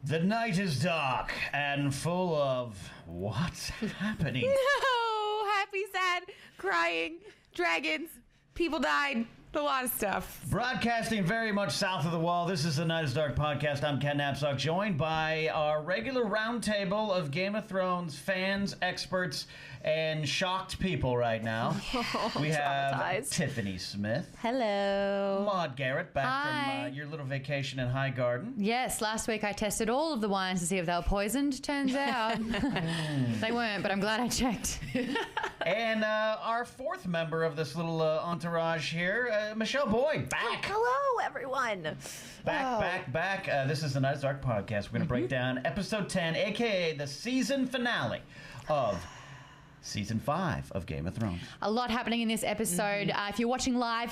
The night is dark and full of what's happening. No! Happy, sad, crying, dragons, people died, a lot of stuff. Broadcasting very much south of the wall, this is the Night is Dark podcast. I'm Ken Knapsack, joined by our regular roundtable of Game of Thrones fans, experts, and shocked people right now. We have Tiffany Smith. Hello. Maude Garrett, back from your little vacation in High Garden. Yes, last week I tested all of the wines to see if they were poisoned. Turns out they weren't, but I'm glad I checked. And our fourth member of this little entourage here, Michelle Boyd, back. Hello, everyone. Back. This is the Night is Dark podcast. We're going to break down episode 10, a.k.a. the season finale of Season 5 of Game of Thrones. A lot happening in this episode. If you're watching live,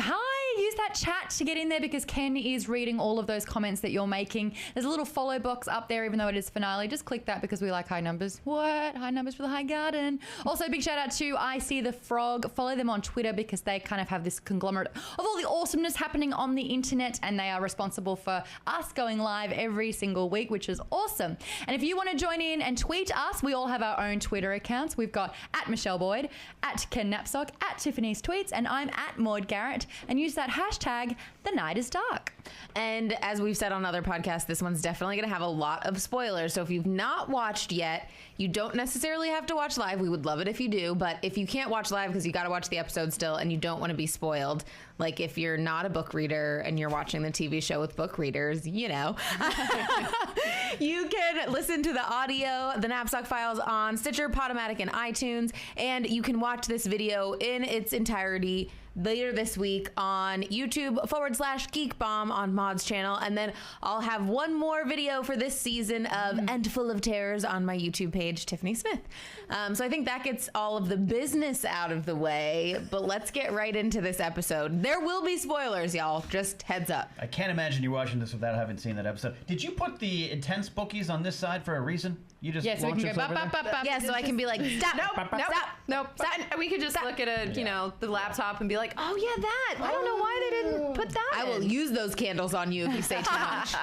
use that chat to get in there because Ken is reading all of those comments that you're making. There's a little follow box up there, even though it is finale. Just click that because we like high numbers. What? High numbers for the High Garden. Also, big shout out to I See the Frog. Follow them on Twitter because they kind of have this conglomerate of all the awesomeness happening on the internet, and they are responsible for us going live every single week, which is awesome. And if you want to join in and tweet us, we all have our own Twitter accounts. We've got at Michelle Boyd, at Ken Knapsack, at Tiffany's Tweets, and I'm at Maude Garrett. And use that hashtag, The Night is Dark. And as we've said on other podcasts, this one's definitely going to have a lot of spoilers. So if you've not watched yet, you don't necessarily have to watch live. We would love it if you do. But if you can't watch live because you got to watch the episode still and you don't want to be spoiled, like if you're not a book reader and you're watching the TV show with book readers, you know, you can listen to the audio, the Knapsack Files on Stitcher, Podomatic, and iTunes. And you can watch this video in its entirety later this week on YouTube/Geek Bomb on Maude's channel. And then I'll have one more video for this season of End Full of Terrors on my YouTube page, Tiffany Smith. So I think that gets all of the business out of the way. But let's get right into this episode. There will be spoilers, y'all. Just heads up. I can't imagine you're watching this without having seen that episode. Did you put the intense bookies on this side for a reason? You just so we can go Yeah, so I can be like, stop, Nope. We could just look at the laptop and be like, oh yeah, that. I don't know why they didn't put that. I will use those candles on you if you say too much.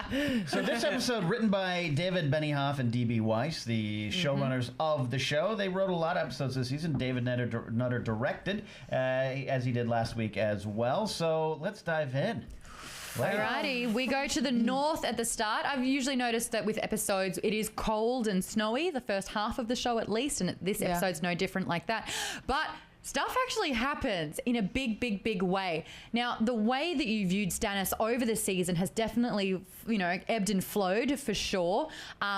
So this episode, written by David Benioff and D.B. Weiss, the showrunners of the show. They wrote a lot of episodes this season. David Nutter directed, as he did last week as well. So let's dive in. Alrighty, we go to the north at the start. I've usually noticed that with episodes, it is cold and snowy, the first half of the show at least, and this episode's no different like that. But stuff actually happens in a big way. Now, the way that you viewed Stannis over the season has definitely, ebbed and flowed for sure.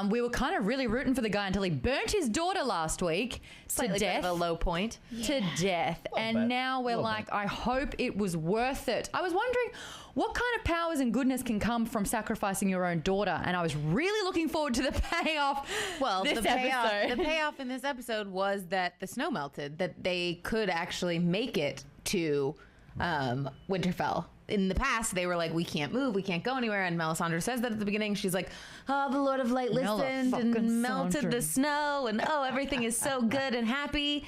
We were kind of really rooting for the guy until he burnt his daughter last week to death. A low point. To death. And now we're like, I hope it was worth it. I was wondering what kind of powers and goodness can come from sacrificing your own daughter, and I was really looking forward to the payoff. Well, the payoff in this episode was that the snow melted, that they could actually make it to Winterfell. In the past, they were like, we can't move, we can't go anywhere. And Melisandre says that at the beginning. She's like, oh, the Lord of Light listened and melted the snow, and everything is so good and happy.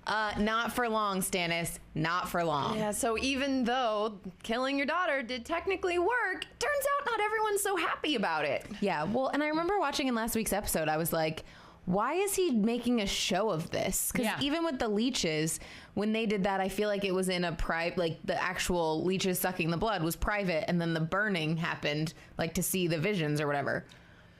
Not for long, Stannis. Not for long. Yeah, so even though killing your daughter did technically work, turns out not everyone's so happy about it. Yeah, well, and I remember watching in last week's episode, I was like, why is he making a show of this? Because even with the leeches, when they did that, I feel like it was in a private, like the actual leeches sucking the blood was private, and then the burning happened, like to see the visions or whatever,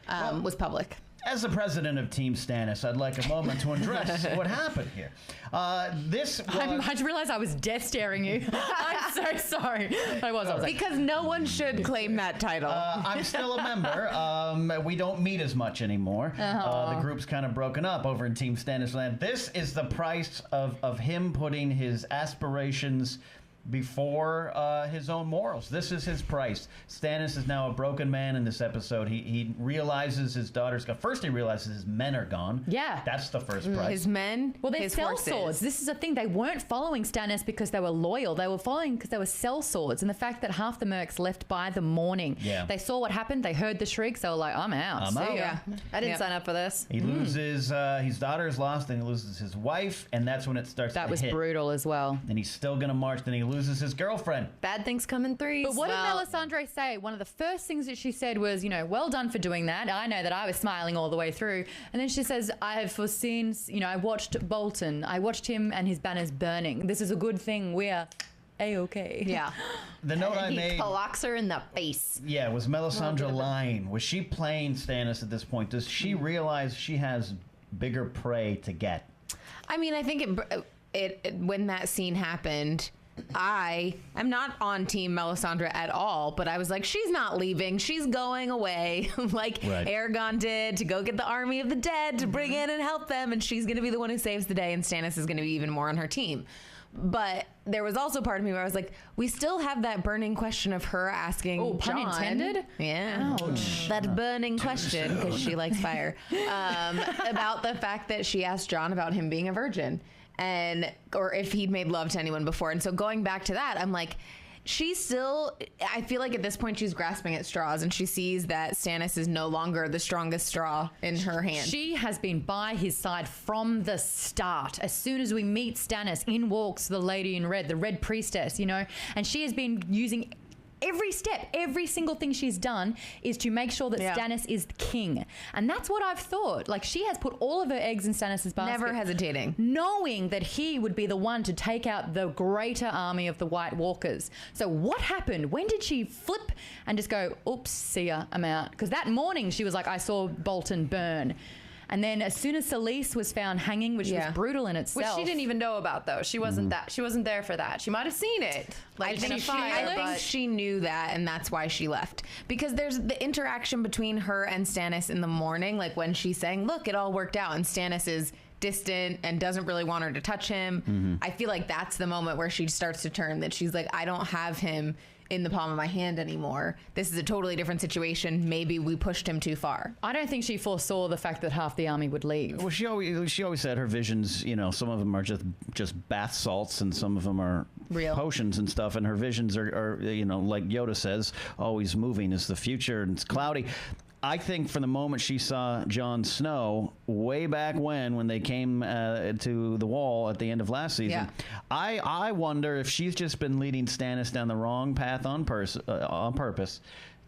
was public. As the president of Team Stannis, I'd like a moment to address what happened here. I just realized I was death staring you. I'm so sorry. I was like, because no one should claim that title. I'm still a member. We don't meet as much anymore. The group's kind of broken up over in Team Stannis land. This is the price of him putting his aspirations before his own morals. This is his price. Stannis is now a broken man in this episode. He realizes his daughter's gone. First he realizes his men are gone. Yeah. That's the first price. His men, well, they're sellswords. This is the thing. They weren't following Stannis because they were loyal. They were following because they were sellswords. And the fact that half the mercs left by the morning. Yeah. They saw what happened. They heard the shrieks. They were like, I'm out. I'm out. Ya. I didn't sign up for this. He loses, his daughter is lost, and he loses his wife, and that's when it starts to hit. That was brutal as well. And he's still going to march, then he loses his girlfriend. Bad things come in threes. But what did Melisandre say? One of the first things that she said was, well done for doing that. I know that I was smiling all the way through. And then she says, I have foreseen, I watched Bolton. I watched him and his banners burning. This is a good thing. We're A-okay. Yeah. The note I he made... clocks her in the face. Yeah, was Melisandre lying? Was she playing Stannis at this point? Does she realize she has bigger prey to get? I mean, I think it when that scene happened, I am not on Team Melisandre at all, but I was like, she's not leaving. She's going away like Aegon did to go get the army of the dead to bring in and help them. And she's going to be the one who saves the day. And Stannis is going to be even more on her team. But there was also part of me where I was like, we still have that burning question of her asking pun Jon. intended? Yeah. Ouch. That burning question, because she likes fire, about the fact that she asked Jon about him being a virgin or if he'd made love to anyone before. And so going back to that, I'm like, I feel like at this point she's grasping at straws, and she sees that Stannis is no longer the strongest straw in her hand. She has been by his side from the start. As soon as we meet Stannis, in walks the lady in red, the red priestess, and she has been using every step, every single thing she's done is to make sure that Stannis is the king. And that's what I've thought. Like, she has put all of her eggs in Stannis' basket. Never hesitating. Knowing that he would be the one to take out the greater army of the White Walkers. So what happened? When did she flip and just go, oops, see ya, I'm out? Because that morning she was like, I saw Bolton burn. And then as soon as Selyse was found hanging, which was brutal in itself. Which she didn't even know about, though. She wasn't she wasn't there for that. She might have seen it. I think she knew that, and that's why she left. Because there's the interaction between her and Stannis in the morning, like when she's saying, look, it all worked out, and Stannis is distant and doesn't really want her to touch him. I feel like that's the moment where she starts to turn, that she's like, I don't have him in the palm of my hand anymore. This is a totally different situation. Maybe we pushed him too far. I don't think she foresaw the fact that half the army would leave. Well, she always said her visions, some of them are just bath salts and some of them are real potions and stuff, and her visions are like Yoda says, always moving is the future, and it's cloudy. I think from the moment she saw Jon Snow way back when they came to the wall at the end of last season, I wonder if she's just been leading Stannis down the wrong path on purpose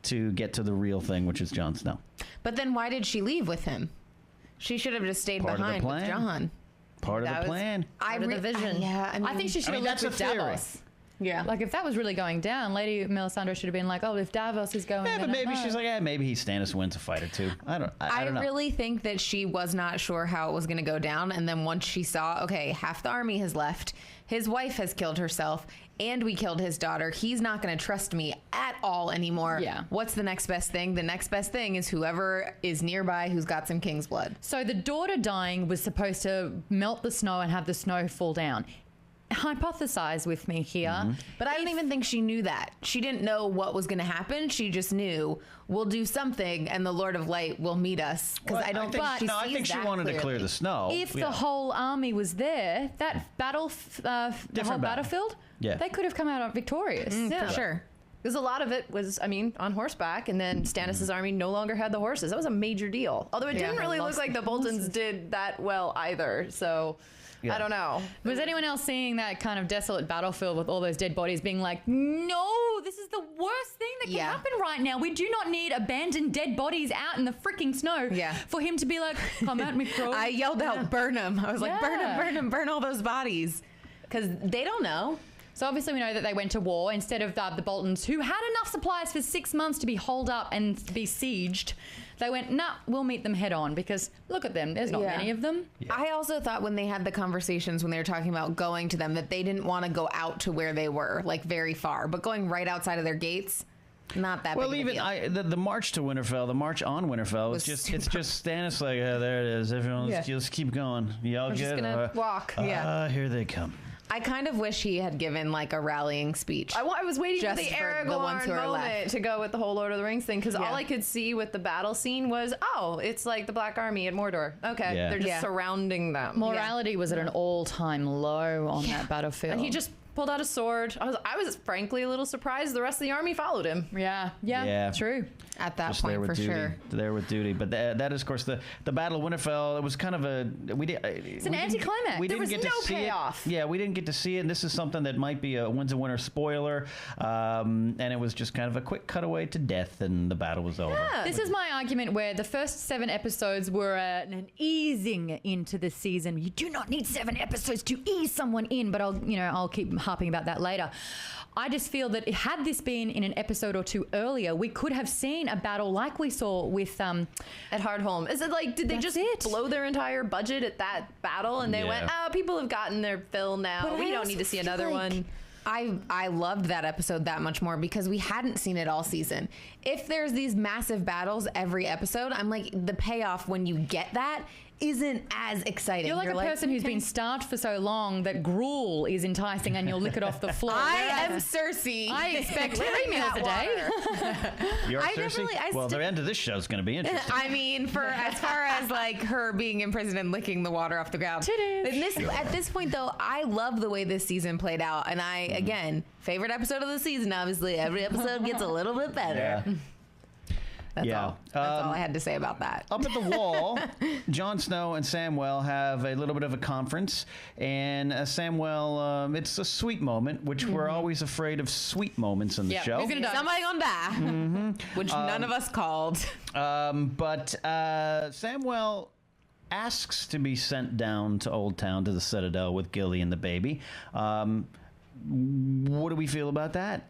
to get to the real thing, which is Jon Snow. But then why did she leave with him? She should have just stayed behind with Jon. Part of the plan. Part of the vision. I think she should have left with Davos. Yeah. Like, if that was really going down, Lady Melisandre should have been like, oh, if Davos is going... Yeah, but maybe she's like, maybe Stannis wins a fight or two. I don't know. I really think that she was not sure how it was going to go down. And then once she saw, okay, half the army has left, his wife has killed herself, and we killed his daughter, he's not going to trust me at all anymore. Yeah. What's the next best thing? The next best thing is whoever is nearby who's got some king's blood. So the daughter dying was supposed to melt the snow and have the snow fall down. Hypothesize with me here. But I don't even think she knew that. She didn't know what was going to happen. She just knew we'll do something and the Lord of Light will meet us. Because I think she wanted to clear the snow. If the whole army was there, that the whole battlefield, they could have come out victorious. For sure. Because a lot of it was, on horseback, and then Stannis' army no longer had the horses. That was a major deal. Although it didn't really look like the Boltons did that well either. So... I don't know. Was anyone else seeing that kind of desolate battlefield with all those dead bodies being like, no, this is the worst thing that can happen right now. We do not need abandoned dead bodies out in the freaking snow for him to be like, come at me, bro. I yelled out, burn him. I was like, burn him, burn all those bodies. Because they don't know. So obviously we know that they went to war instead of the Boltons, who had enough supplies for 6 months to be holed up and be sieged. They went, nah, we'll meet them head on, because look at them. There's not many of them. Yeah. I also thought when they had the conversations, when they were talking about going to them, that they didn't want to go out to where they were, like very far, but going right outside of their gates. Not that big of a deal. The march to Winterfell, the march on Winterfell, it's just Stannis like, there it is. Everyone just keep going. Y'all I'm just gonna walk. Here they come. I kind of wish he had given like a rallying speech. I was waiting for the Aragorn moment to go with the whole Lord of the Rings thing, because all I could see with the battle scene was, it's like the Black Army at Mordor. Okay, they're just surrounding them. Morality was at an all-time low on that battlefield. And he just pulled out a sword. I was frankly a little surprised the rest of the army followed him. Yeah, true. At that Just point, there with for duty. sure. There with duty. But that is, of course, the Battle of Winterfell. It was kind of it's an anticlimax. We There didn't was get no to see payoff. it. Yeah, we didn't get to see it. And this is something that might be a Winds of Winter spoiler. And it was just kind of a quick cutaway to death, and the battle was over. This is my argument where the first 7 episodes were an easing into the season. You do not need 7 episodes to ease someone in, but I'll keep harping about that later. I just feel that had this been in an episode or 2 earlier, we could have seen a battle like we saw with at Hardhome. Is it like, did they just blow their entire budget at that battle and they went, people have gotten their fill now. But we don't need to see another one. I loved that episode that much more because we hadn't seen it all season. If there's these massive battles every episode, I'm like, the payoff when you get that isn't as exciting. You're like a person who's been starved for so long that gruel is enticing and you'll lick it off the floor. I am Cersei. I expect 3 meals a day. You're Cersei? The end of this show is going to be interesting. I mean, as far as like her being in prison and licking the water off the ground. At this point, though, I love the way this season played out. And again, favorite episode of the season, obviously. Every episode gets a little bit better. Yeah. That's all I had to say about that. Up at the wall, Jon Snow and Samwell have a little bit of a conference, and Samwell, it's a sweet moment, which we're always afraid of sweet moments in the show. Somebody gonna die, which none of us called. But Samwell asks to be sent down to Old Town to the Citadel with Gilly and the baby. What do we feel about that?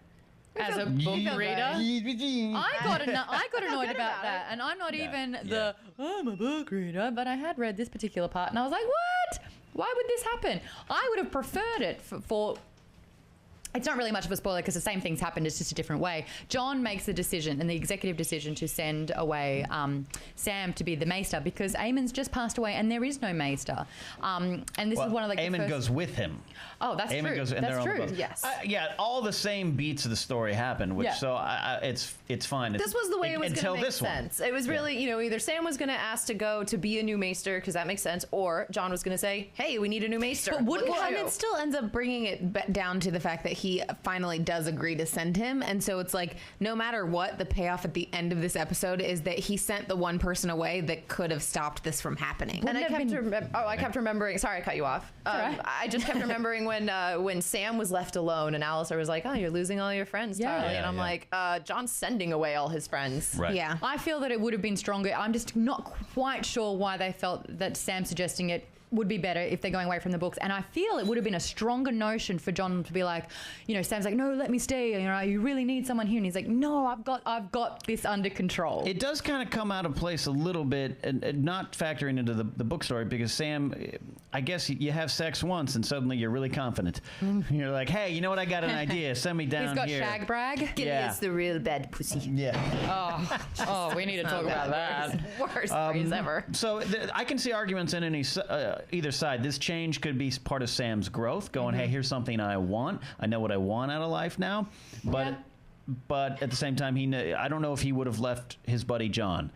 As a book reader, I got annoyed about that, and I'm not I'm a book reader, but I had read this particular part, and I was like, what? Why would this happen? I would have preferred it for it's not really much of a spoiler because the same thing's happened, it's just a different way. Jon makes the decision and the executive decision to send away Sam to be the maester because Aemon's just passed away and there is no maester. And this is one of Aemon goes with him. Oh, that's Aemon true. Goes, and that's they're true. On the boat. Yes. All the same beats of the story happen, which it's fine. This was the way it was going to make sense. It was really, either Sam was going to ask to go to be a new maester because that makes sense, or Jon was going to say, "Hey, we need a new maester." But it still ends up bringing it down to the fact that he finally does agree to send him, and so it's like no matter what, the payoff at the end of this episode is that he sent the one person away that could have stopped this from happening. And I kept remembering. Sorry, I cut you off. I just kept remembering when Sam was left alone and Alistair was like, "Oh, you're losing all your friends, Charlie," and I'm like, Jon's sending away all his friends. Right. Yeah, I feel that it would have been stronger. I'm just not quite sure why they felt that Sam suggesting it would be better if they're going away from the books. And I feel it would have been a stronger notion for Jon to be like, Sam's like, "No, let me stay. You really need someone here." And he's like, "No, I've got this under control." It does kind of come out of place a little bit, and not factoring into the book story, because Sam, I guess you have sex once and suddenly you're really confident. You're like, "Hey, you know what? I got an idea. Send me down here." He's got shag brag. It's the real bad pussy. Yeah. Oh, we need to talk about that. Worst phrase ever. So I can see arguments in either side. This change could be part of Sam's growth, going, "Hey, here's something I want. I know what I want out of life now." But at the same time, I don't know if he would have left his buddy Jon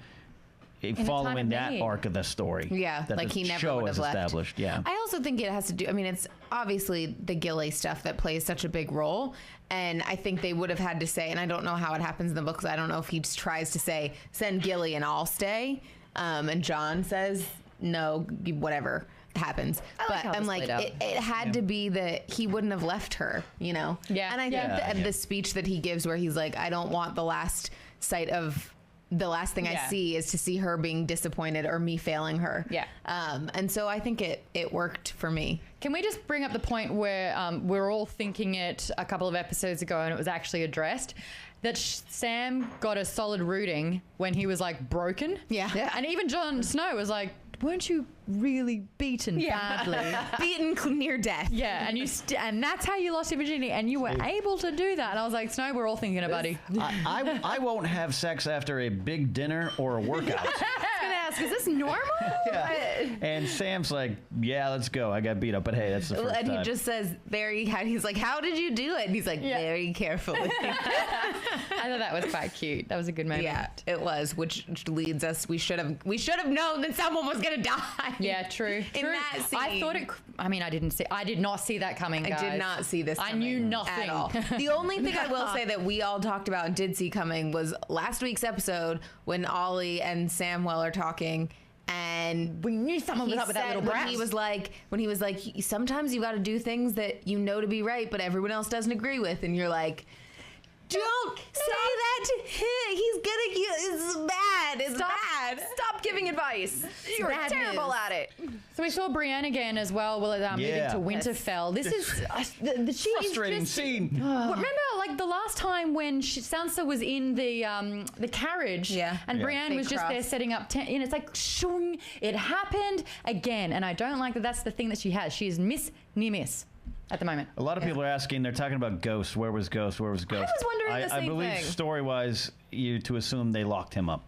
following that arc of the story. Yeah, that like the he never show would have has left. established. Yeah. I also think it has to do. I mean, it's obviously the Gilly stuff that plays such a big role, and I think they would have had to say. And I don't know how it happens in the books. I don't know if he just tries to say, "Send Gilly and I'll stay," and Jon says, "No, whatever happens." But I'm like, it had to be that he wouldn't have left her, Yeah. And I think that the speech that he gives where he's like, "I don't want the last sight of the last thing I see is to see her being disappointed or me failing her." Yeah. And so I think it worked for me. Can we just bring up the point where we're all thinking it a couple of episodes ago and it was actually addressed? That Sam got a solid rooting when he was like broken. Yeah. And even Jon Snow was like, "Weren't you really beaten badly?" Beaten near death. Yeah, and and that's how you lost your virginity, and you were able to do that. And I was like, "Snow, we're all thinking it, buddy." I won't have sex after a big dinner or a workout. ask, is this normal? And Sam's like, yeah, let's go. I got beat up, but hey, that's the first And time. he just says he's like, how did you do it? And he's like, very carefully. I thought that was quite cute. That was a good moment. Yeah, it was, which leads us. We should have known that someone was gonna die. Yeah, true. In that scene. I thought it. I mean, I did not see that coming. Guys. I did not see this I coming knew nothing at all. The only thing I will say that we all talked about and did see coming was last week's episode when Ollie and Samwell are talking. And we knew someone was up with that little brat. When he was like, sometimes you got to do things that you know to be right, but everyone else doesn't agree with, and you're like, don't say that to him. He's gonna. It's bad. It's bad. Stop giving advice. You're bad terrible news. at it. So we saw Brienne again as well. Moving to Winterfell. This is she's frustrating scene. Remember, like the last time when Sansa was in the carriage, and Brienne was just there setting up tent, and it's like, shung, it happened again. And I don't like that. That's the thing that she has. She is Miss Near-Miss at the moment. A lot of people are asking, they're talking about Ghost. Where was Ghost? Where was Ghost? I was wondering the same I believe thing. story-wise, you to assume they locked him up.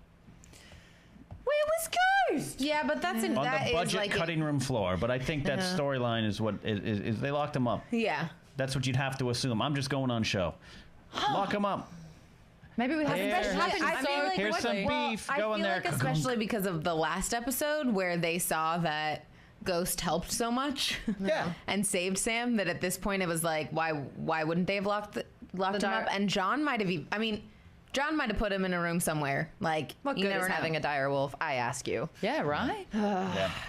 Where was Ghost? Yeah, but that's On the budget cutting room floor. But I think that storyline is what is they locked him up. Yeah. That's what you'd have to assume. I'm just going on show. Lock him up. Maybe we have Here's some beef. Go in there. Like especially because of the last episode where they saw that Ghost helped so much and saved Sam, that at this point it was like, why wouldn't they have locked him up? And Jon might have put him in a room somewhere. Like, What you good never is know. having a dire wolf? I ask you. Yeah, right.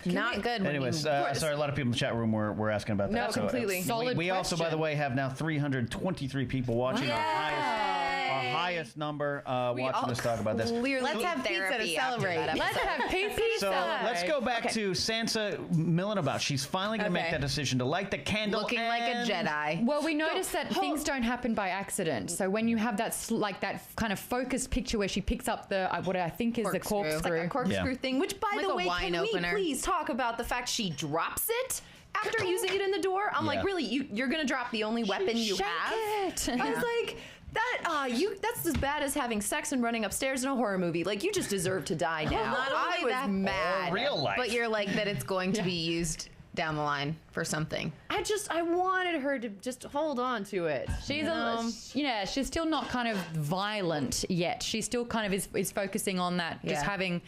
Not good. Anyways, sorry, a lot of people in the chat room were asking about that. No, completely. Solid we also, by the question. way, have now 323 people watching. Our highest number watching us talk about this. Let's have pizza to celebrate. Let's have pizza. So let's go back to Sansa milling about. She's finally going to make that decision to light the candle. Looking like a Jedi. Well, we noticed that things don't happen by accident. So when you have that that kind of focused picture where she picks up the what I think is the corkscrew. Like a corkscrew thing, which, by Like the a way, wine can opener. we please talk about the fact she drops it after using it in the door? I'm like, really? You're going to drop the only weapon you Shake have? it. I was like, that's as bad as having sex and running upstairs in a horror movie. Like, you just deserve to die now. not I only was that, mad. Or real life. But you're like that it's going to be used down the line for something. I wanted her to just hold on to it. She's she's still not kind of violent yet. She still kind of is focusing on that, just having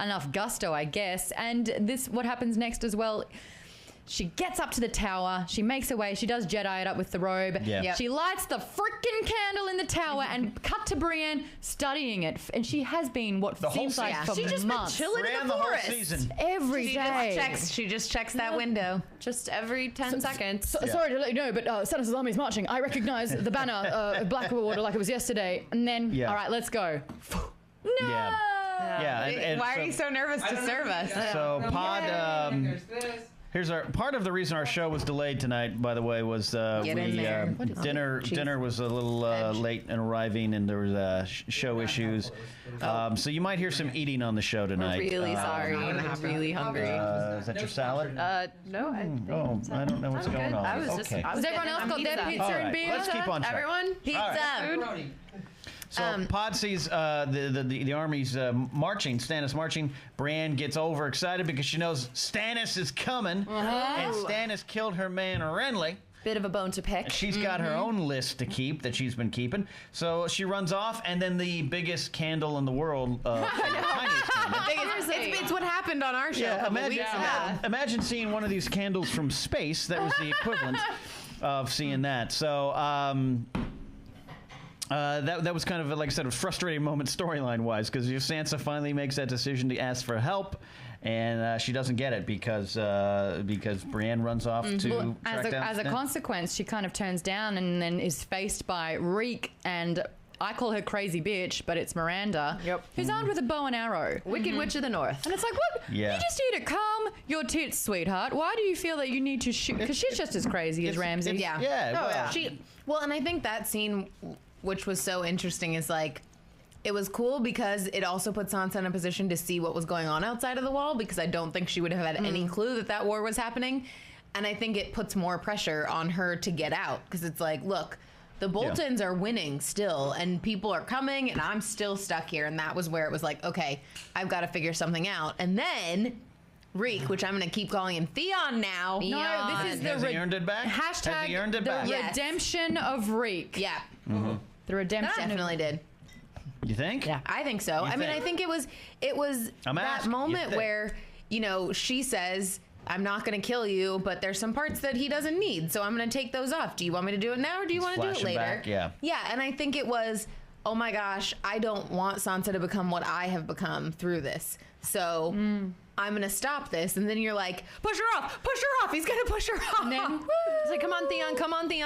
enough gusto, I guess. And what happens next as well. She gets up to the tower. She makes her way. She does Jedi it up with the robe. Yeah. Yep. She lights the freaking candle in the tower and cut to Brienne studying it. And she has been seems like for She just been months. chilling in the whole forest season. Every day. She just checks that window. just every 10 seconds. Sorry to let you know, but Stannis' army is marching. I recognize the banner of Blackwater like it was yesterday. And then, all right, let's go. No! Yeah. And Why are you so nervous to serve us? So Pod. Here's part of the reason our show was delayed tonight, by the way, was dinner was a little late in arriving, and there was show issues. So you might hear some eating on the show tonight. We're really sorry. I'm really hungry. Is that your salad? No. I don't know what's going on. I was just. Okay. Has everyone else got their pizza All right, and beer? let's keep on track. Everyone? Pizza. So Pod sees the armies marching, Stannis marching. Brienne gets overexcited because she knows Stannis is coming, and Stannis killed her man Renly. Bit of a bone to pick. She's got her own list to keep that she's been keeping. So she runs off, and then the biggest candle in the world, the tiniest candle. It's what happened on our show. Yeah, imagine seeing one of these candles from space. That was the equivalent of seeing that. So that was kind of, like I said, a frustrating moment storyline-wise, because Sansa finally makes that decision to ask for help, and she doesn't get it because Brienne runs off to track down. As a consequence, she kind of turns down and then is faced by Reek, and I call her crazy bitch, but it's Miranda, who's armed with a bow and arrow. Wicked Witch of the North. And it's like, what? Yeah. You just need to calm your tits, sweetheart. Why do you feel that you need to shoot? Because she's just as crazy as Ramsay. Yeah. Well, and I think that scene, which was so interesting, is like, it was cool because it also put Sansa in a position to see what was going on outside of the wall, because I don't think she would have had any clue that war was happening. And I think it puts more pressure on her to get out, because it's like, look, The Boltons are winning still, and people are coming, and I'm still stuck here. And that was where it was like, okay, I've got to figure something out. And then Reek, which I'm going to keep calling him Theon now. No, this is Has he earned it back? Hashtag Has he earned it back? the Yes. redemption of Reek. Yeah, The redemption. definitely did. You think? Yeah. I think so. I mean, I think it was I'm that asking, you moment think? where, you know, she says, I'm not going to kill you, but there's some parts that he doesn't need, so I'm going to take those off. Do you want me to do it now, or do you want to do it flashing later? back, yeah. Yeah, and I think it was, oh my gosh, I don't want Sansa to become what I have become through this. So I'm going to stop this. And then you're like, push her off, he's going to push her off. And then, It's like, come on, Theon,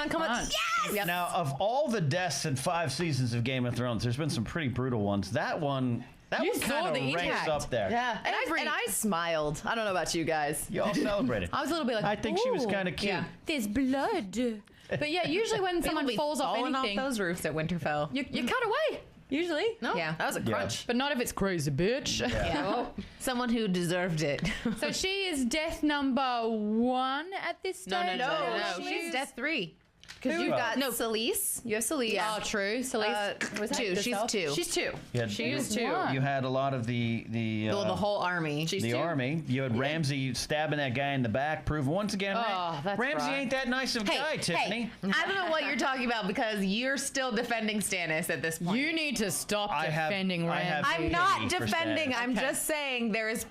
come on. Yes! Yep. Now, of all the deaths in 5 seasons of Game of Thrones, there's been some pretty brutal ones. That one You saw kind the of ranks impact. up there. Yeah, and I smiled. I don't know about you guys. You all celebrated. I was a little bit like, I think she was "Ooh, kind of cute. Yeah. There's blood. But yeah, usually when someone falls off falling anything, off those roofs at Winterfell. you cut away. Usually. No, Yeah. that was a crunch. But not if it's crazy, bitch. Yeah. Someone who deserved it. So she is death number 1 at this stage? No. she's She's death 3. Because you've got No. Celise. You have Celise. Oh, true. Celise. Was that 2. She's herself? 2. She's 2. Yeah, She's you- 2. You had a lot of the Well, the whole army. She's the 2. army. You had Ramsay stabbing that guy in the back. Prove once again, Oh, that's Ramsay right. ain't that nice of a guy, Tiffany. I don't know what you're talking about because you're still defending Stannis at this point. You need to stop I have- defending I Ramsay. have- I'm not pity for defending. Stannis. I'm Okay. just saying there's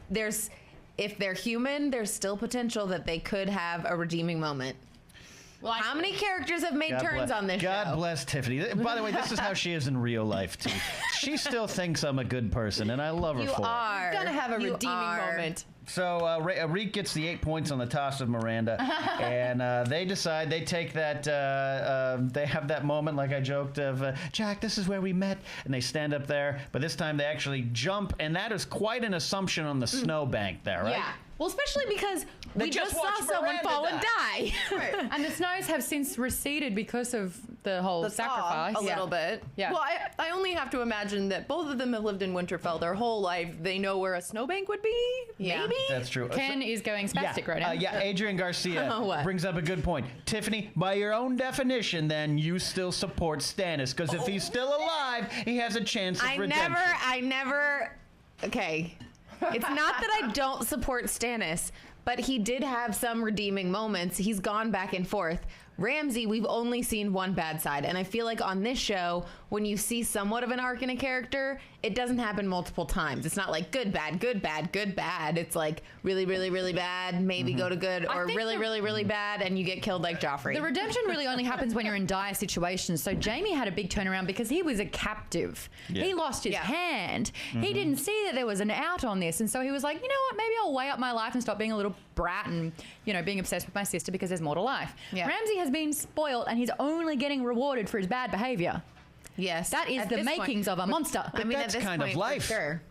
if they're human, there's still potential that they could have a redeeming moment. Well, How many characters have made God turns bless- on this God show? bless Tiffany. By the way, this is how she is in real life too. She still thinks I'm a good person, and I love her You for it. are Gonna have a You redeeming are. moment. So Reek gets the 8 points on the toss of Miranda, and they decide they take that. They have that moment, like I joked, of Jack, this is where we met, and they stand up there. But this time they actually jump, and that is quite an assumption on the snowbank there, right? Yeah. Well, especially because They we just just saw watched someone Miranda fall and die. die. And the snows have since receded because of the whole The thaw sacrifice. a little bit. Yeah. Well, I only have to imagine that both of them have lived in Winterfell their whole life. They know where a snowbank would be. Yeah. Maybe. That's true. Ken is going spastic right now. Yeah, Adrian Garcia What? brings up a good point. Tiffany, by your own definition, then you still support Stannis because if he's still alive, he has a chance of redemption. I never. Okay, it's not that I don't support Stannis, but he did have some redeeming moments. He's gone back and forth. Ramsay, we've only seen one bad side. And I feel like on this show, when you see somewhat of an arc in a character, it doesn't happen multiple times. It's not like good, bad, good, bad, good, bad. It's like really, really, really bad, maybe go to good, or think really, the- really, really bad, and you get killed like Joffrey. The redemption really only happens when you're in dire situations. So Jamie had a big turnaround because he was a captive. Yeah. He lost his Yeah. hand. He didn't see that there was an out on this. And so he was like, you know what, maybe I'll weigh up my life and stop being a little brat and, you know, being obsessed with my sister because there's more to life. Yeah. Ramsay has been spoiled and he's only getting rewarded for his bad behavior. yes. That is At the this point. makings of a monster. I mean, that's at this kind of point, for life. Sure.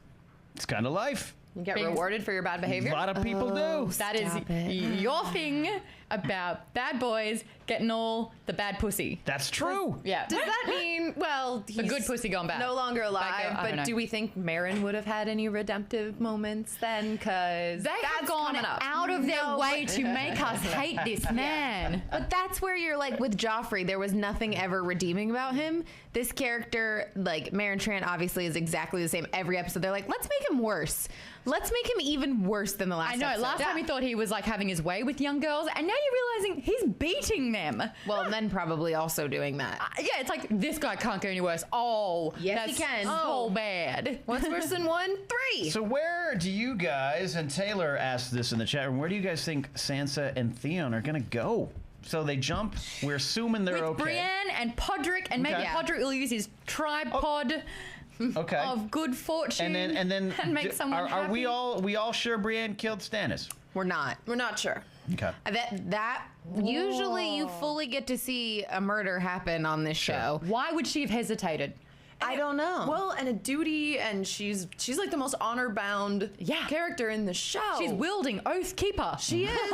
It's kind of life. You get Being- rewarded for your bad A behavior. lot of people do. That is Stop it. your thing about bad boys getting all the bad pussy. That's true. Yeah. Does that mean, well, The he's good pussy gone bad? no longer alive, Bad girl, I don't know. but do we think Meereen would have had any redemptive moments then? Because They have gone out of their way to make us hate this man. But that's where you're like with Joffrey, there was nothing ever redeeming about him. This character, like Meereen Trant, obviously is exactly the same every episode. They're like, let's make him worse. Let's make him even worse than the last I know. episode. Last time we thought he was like having his way with young girls, and now you're realizing he's beating them. Well, and then probably also doing that. Yeah, it's like this guy can't get any worse. Oh, Yes, he that's can. So bad. What's worse than 1? 3. So where do you guys, and Taylor asked this in the chat room, where do you guys think Sansa and Theon are going to go? So they jump. We're assuming they're With okay. Brienne and Podrick, and maybe Okay. Podrick will use his tripod Okay. of good fortune. and then and make someone are we happy. all sure Brienne killed Stannis? We're not. We're not sure. Okay. That usually you fully get to see a murder happen on this show. Why would she have hesitated? I don't know. Well, and a duty, and she's like the most honor-bound character in the show. She's wielding Oath Keeper. She is.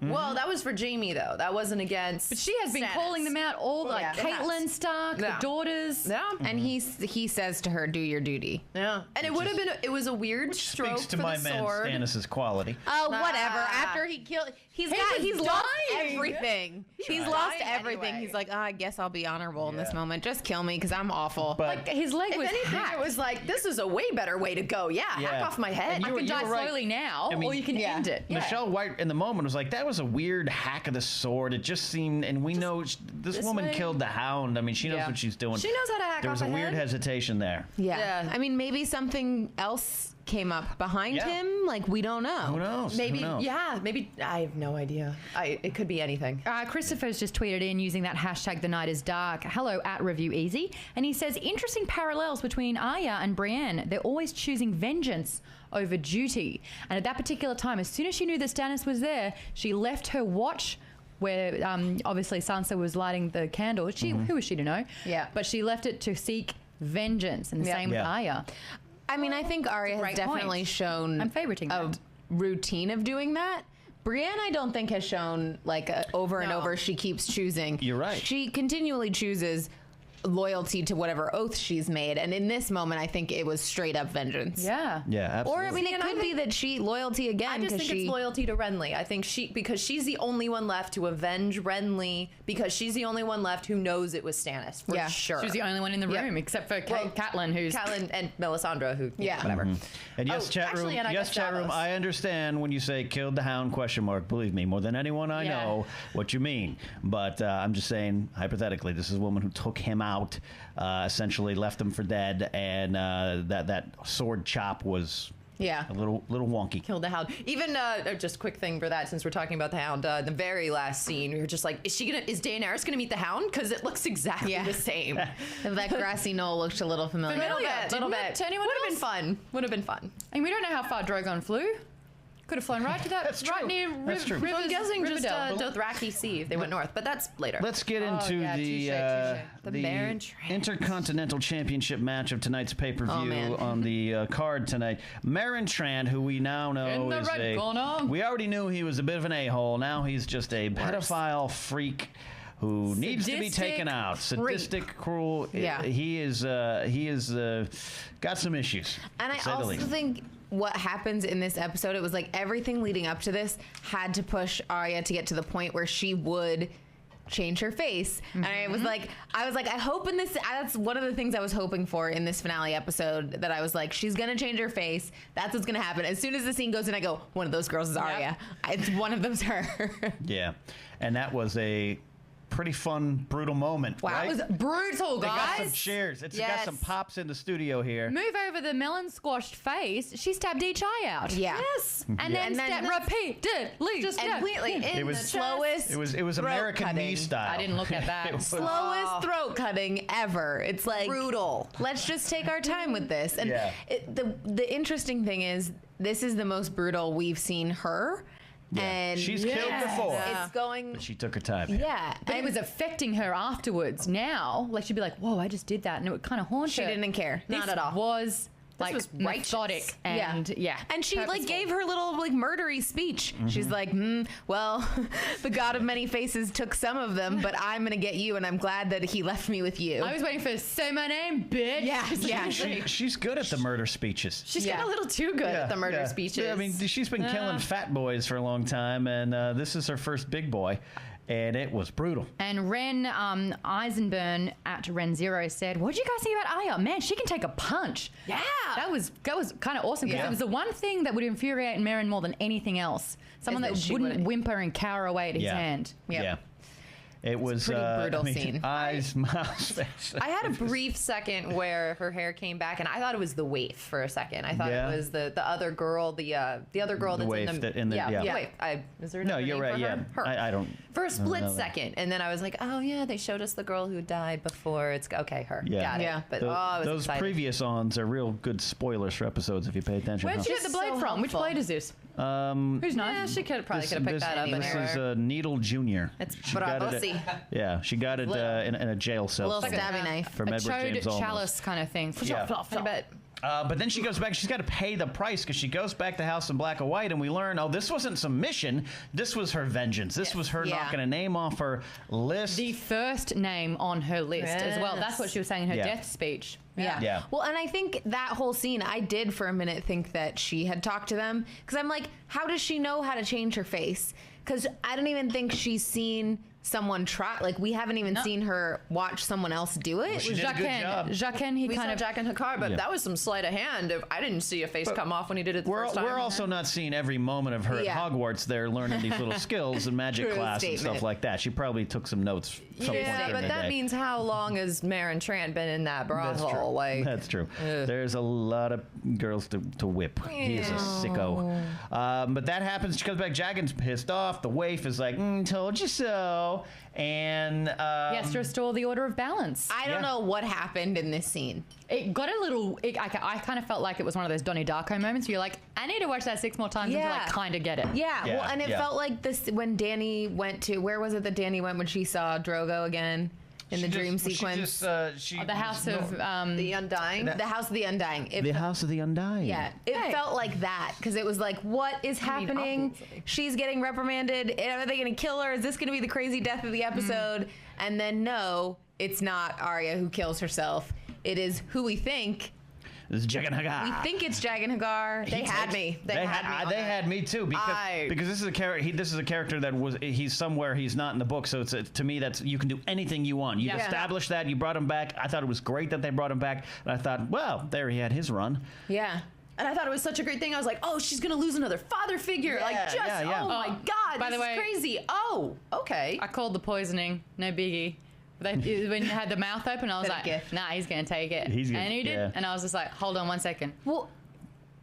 Well, that was for Jaime, though. That wasn't against. But she has been Stannis. calling them out all, like Caitlyn Stark, the daughters. Yeah. And he says to her, "Do your duty." Yeah. And it would have been. It was a weird Which stroke speaks to for my the man sword. Stannis' quality. Oh, whatever. After he killed, he's lost everything. He's lost everything. Anyway. He's like, I guess I'll be honorable in this moment. Just kill me because I'm awful. But Like his leg If was anything, hacked. it was like, this is a way better way to go. Yeah, hack off my head. And I can die were right. slowly now, I mean, or you can end it. Michelle White in the moment was like, that was a weird hack of the sword. It just seemed, and we know this woman way. killed the Hound. I mean, she knows what she's doing. She knows how to hack There was a off a weird head. hesitation there. Yeah. I mean, maybe something else came up behind him. Like, we don't know. Who knows? Maybe, Who knows? maybe. I have no idea. It could be anything. Christopher's just tweeted in using that hashtag The Night Is Dark. Hello at Review Easy, and he says interesting parallels between Arya and Brienne. They're always choosing vengeance over duty, and at that particular time, as soon as she knew that Stannis was there, she left her watch. Where obviously Sansa was lighting the candle. Who was she to know? Yeah. But she left it to seek vengeance, and the same with Arya. I mean, I think Arya has Great definitely point. shown I'm favoriting a that. routine of doing that. Brienne, I don't think has shown like over and over. She keeps choosing. You're right. She continually chooses loyalty to whatever oath she's made, and in this moment, I think it was straight up vengeance. Yeah. Yeah, absolutely. Or I mean, it could be that she loyalty again. I just think it's loyalty to Renly. I think because she's the only one left to avenge Renly, because she's the only one left who knows it was Stannis for sure. She was the only one in the Yep. room, except for Well, Catelyn, who's Catelyn and Melisandre, who whatever. And yes, chat room. actually, and I Yes, guess chat room. Davos. I understand when you say "killed the Hound?" ? Believe me, more than anyone I know, what you mean. But I'm just saying, hypothetically, this is a woman who took him out, essentially left him for dead, and that sword chop was a little wonky. Killed the Hound. Even just a quick thing for that, since we're talking about the Hound, the very last scene, we were just like, is Daenerys gonna meet the Hound? Because it looks exactly the same. That grassy knoll looked a little familiar. Little didn't bit. it, to anyone Would have been else? fun. Would have been fun. and we don't know how far Drogon flew. Could have flown right to that, That's right true. near That's true. Rivers, I'm guessing just Riverdale. Dothraki Sea if they went north, but that's later. Let's get into yeah, touche. The Meereen Trent. Intercontinental Championship match of tonight's pay-per-view man. on the card tonight. Meereen Trent, who we now know In the is red corner. we already knew he was a bit of an a-hole. Now he's just a pedophile freak who needs to be taken out. Sadistic, cruel. Yeah. He is got some issues. And I to say the also least. think what happens in this episode, it was like everything leading up to this had to push Arya to get to the point where she would change her face. And I was like, I hope in this, that's one of the things I was hoping for in this finale episode, that I was like, she's going to change her face. That's what's going to happen. As soon as the scene goes in, I go, one of those girls is Arya. It's one of them's her. Yeah. And that was a pretty fun, brutal moment. Wow, right? It was brutal, They got some guys. cheers. It's got Yes. some pops in the studio here. Move over the melon squashed face. She stabbed each eye out. Yeah. Yes. And then, And then repeatedly. Just stab. completely in It was the slowest. It was throat American cutting. knee style. I didn't look at that. It was- Slowest throat cutting ever. It's like Brutal. Let's just take our time with this. And Yeah. the interesting thing is, this is the most brutal we've seen her. Yeah. And She's killed before. It's going. But she took her time. Yeah, But it was affecting her afterwards. Now, like she'd be like, "Whoa, I just did that," and it would kind of haunt She her. didn't care. This Not at all. Was like was righteous. methodic and And she like purposeful. gave her little like murdery speech. She's like, well, the god of many faces took some of them, but I'm gonna get you, and I'm glad that he left me with you. I was waiting for say my name, bitch. Yeah. She's good at the murder speeches. She's Yeah. got a little too good at the murder speeches. Yeah, I mean, she's been killing fat boys for a long time, and this is her first big boy, and it was brutal. And Ren Eisenburn at Ren0 said, "What did you guys think about Arya? Man, she can take a punch." Yeah. That was kind of awesome because Yeah. it was the one thing that would infuriate Meereen more than anything else. Someone Is that that she wouldn't would- whimper and cower away at his hand. Yep. Yeah. It was pretty brutal scene. Eyes, mouth, face. I had a brief second where her hair came back, and I thought it was the waif for a second. I thought Yeah. it was the other girl, the other girl The that's waif in the that in the- yeah. waif. Is there No, another you're name right. for Yeah, her? Her. I don't. For a split know that. second, and then I was like, oh yeah, they showed us the girl who died before. It's okay, her. Yeah. Got it. Yeah. But Tho- I was those excited. previous ons are real good spoilers for episodes if you pay attention. Where'd huh? you get the blade So from? Which helpful. blade is this? Who's Yeah, nice? she probably could have picked that up This anywhere. is Needle Jr. It's She got it. Bravosi. Yeah, she got it in a jail cell. A little stabby knife. From A Edward chode James Olmos. chalice kind of thing. Yeah. I bet. But then she goes back. She's got to pay the price because she goes back to House in Black and White, and we learn, this wasn't some mission. This was her vengeance. This was her knocking a name off her list. The first name on her list as well. Yes. That's what she was saying in her Yeah. death speech. Yeah. Well, and I think that whole scene, I did for a minute think that she had talked to them. Because I'm like, how does she know how to change her face? Because I don't even think she's seen someone try. Like, we haven't even seen her watch someone else do it. She did a good job. Jaqen, he We kind saw of... Jack and Hakar, but that was some sleight of hand. I didn't see a face come off when he did it the first time. We're also not seeing every moment of her at Hogwarts there learning these little skills and magic True class and statement. stuff like that. She probably took some notes some point Yeah, during but the that day. means how long has Maren Trant been in that That's true. brothel? Like, That's true. There's a lot of girls to whip. He is a sicko. But that happens. She comes back. Jaqen's pissed off. The waif is like, told you so. And He has to restore the order of balance. I don't know what happened in this scene. It got a little... I kind of felt like it was one of those Donnie Darko moments where you're like, I need to watch that 6 more times until I kind of get it. Yeah, Yeah, well, and it yeah. felt like this when Dany went to... Where was it that Dany went when she saw Drogo again in the dream sequence? The House of... the Undying. The House of the Undying. The House of the Undying. Yeah, it felt like that because it was like, what is happening? obviously. She's getting reprimanded. Are they going to kill her? Is this going to be the crazy death of the episode? And then no, it's not Arya who kills herself. It is who we think. This is Jaqen H'ghar. We think it's Jaqen H'ghar. They had me. They had me. on They that. had me too because this is a character. This is a character that he's somewhere he's not in the book. So it's to me that's you can do anything you want. You established that. You brought him back. I thought it was great that they brought him back. And I thought, well, there he had his run. Yeah. And I thought it was such a great thing. I was like, oh, she's going to lose another father figure. Yeah. Oh my God, By the this way- is crazy. Oh, okay. I called the poisoning. No biggie. When you had the mouth open, I was like, gift. nah, he's going to take it. He's gonna- And he did. yeah. And I was just like, hold on 1 second. Well,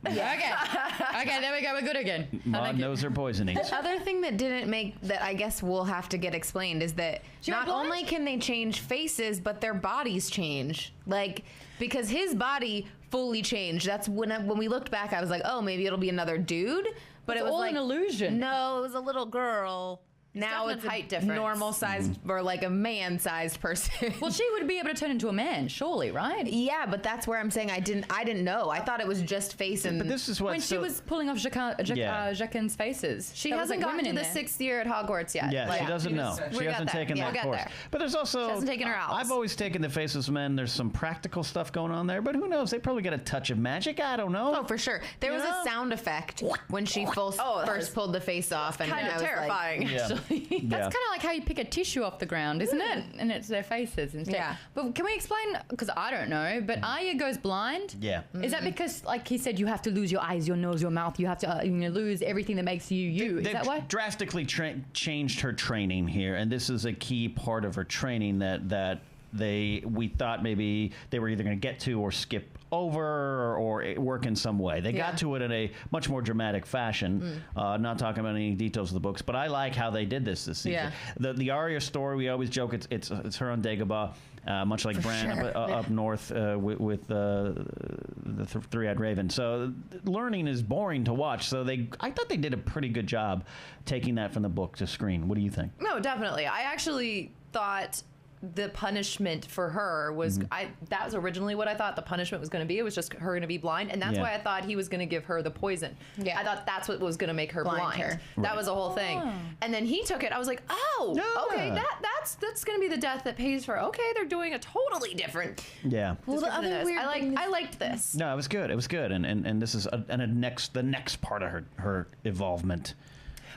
Okay, there we go. We're good again. Maud knows her poisonings. other thing that didn't make that I guess we'll have to get explained is that not blind? only can they change faces, but their bodies change. Like, because his body fully changed. That's when we looked back, I was like, oh, maybe it'll be another dude. But It's it was all like an illusion. No, it was a little girl. Now definite it's a height difference. normal sized or like a man-sized person. Well, she would be able to turn into a man, surely, right? yeah, but that's where I'm saying I didn't know. I thought it was just face and But this is what When she was pulling off Jaqen's faces. She there was, hasn't like, gotten to women the in there. 6th year at Hogwarts yet. Yeah, Like, she doesn't know. we She got hasn't there. taken Yeah, that we'll get course. there. But there's also She hasn't taken her out. I've always taken the faceless men. There's some practical stuff going on there, but who knows? They probably get a touch of magic. I don't know. Oh, for sure. There was a sound effect when she first pulled the face off, and Kind I of was like, terrifying, actually. That's kind of like how you pick a tissue off the ground, isn't it? And it's their faces instead. Yeah. But can we explain? Because I don't know. But Arya goes blind. Yeah. Is that because, like he said, you have to lose your eyes, your nose, your mouth? You have to lose everything that makes you you. Is They've that why? drastically changed her training here, and this is a key part of her training that we thought maybe they were either going to get to or skip over or work in some way. They got to it in a much more dramatic fashion. Not talking about any details of the books, but I like how they did this season. Yeah. The Arya story, we always joke it's her on Dagobah. Much like Bran up north with the Three-Eyed Raven. So learning is boring to watch. So I thought they did a pretty good job taking that from the book to screen. What do you think? No, definitely. I actually thought the punishment for her was that was originally what I thought the punishment was going to be. It was just her going to be blind, and that's why I thought he was going to give her the poison. Yeah. I thought that's what was going to make her blind. her. That was the whole thing. And then he took it. I was like, oh, okay, that's going to be the death that pays for. Okay, they're doing a totally different. Yeah. Well, the description of other this. weird thing is- I liked this. No, it was good. It was good, and this is the next part of her involvement.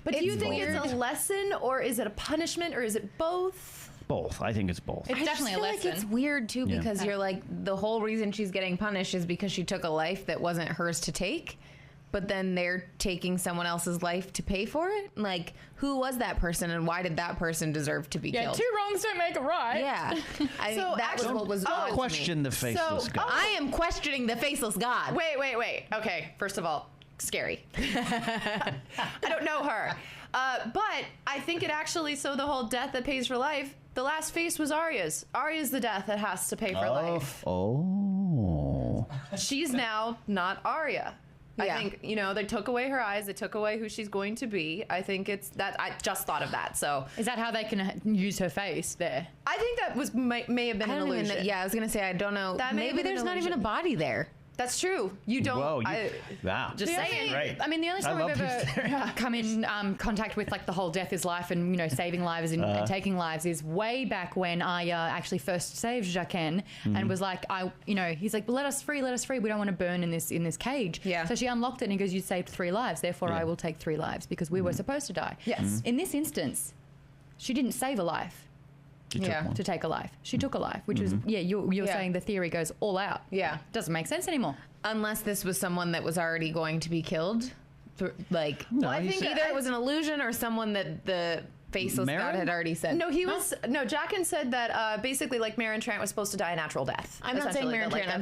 But do you It's think weird. it's a lesson, or is it a punishment, or is it both? Both. I think it's both. It's definitely a I lesson. feel like it's weird too Yeah. because you're like the whole reason she's getting punished is because she took a life that wasn't hers to take, but then they're taking someone else's life to pay for it. Like, who was that person and why did that person deserve to be Yeah, killed? two wrongs don't make a right. Yeah, So that was actually- what was Oh, odd to me. Question the faceless god. I am questioning the faceless god. Wait. Okay, first of all, scary. I don't know her. But I think it actually, so the whole death that pays for life, the last face was Arya's. Arya's the death that has to pay for life. Oh. She's now not Arya. Yeah. I think, they took away her eyes. They took away who she's going to be. I think it's that. I just thought of that. So Is that how they can use her face there? I think that may have been I an don't illusion. even, I was gonna say I don't know. That may have Maybe been there's an not even a illusion. body there. That's true. You don't. Whoa, Just The saying. only- Right. I mean, the only I time love I've this theory. ever come in contact with like the whole death is life and saving lives and taking lives is way back when Arya actually first saved Jaqen and was like, he's like, let us free. We don't want to burn in this cage. Yeah. So she unlocked it and he goes, you saved 3 lives, therefore Yeah. I will take 3 lives because we were supposed to die. Yes. In this instance, she didn't save a life You took Yeah. one. to take a life. She took a life, which was you're Yeah. saying the theory goes all out. Yeah. Doesn't make sense anymore. Unless this was someone that was already going to be killed. Like, No, I he think said- either it was an illusion or someone that the faceless Meereen? god had already said. No, Jaqen said that basically, like, Meereen Trant was supposed to die a natural death. I'm not saying Essentially, Meereen that, Trant, I'm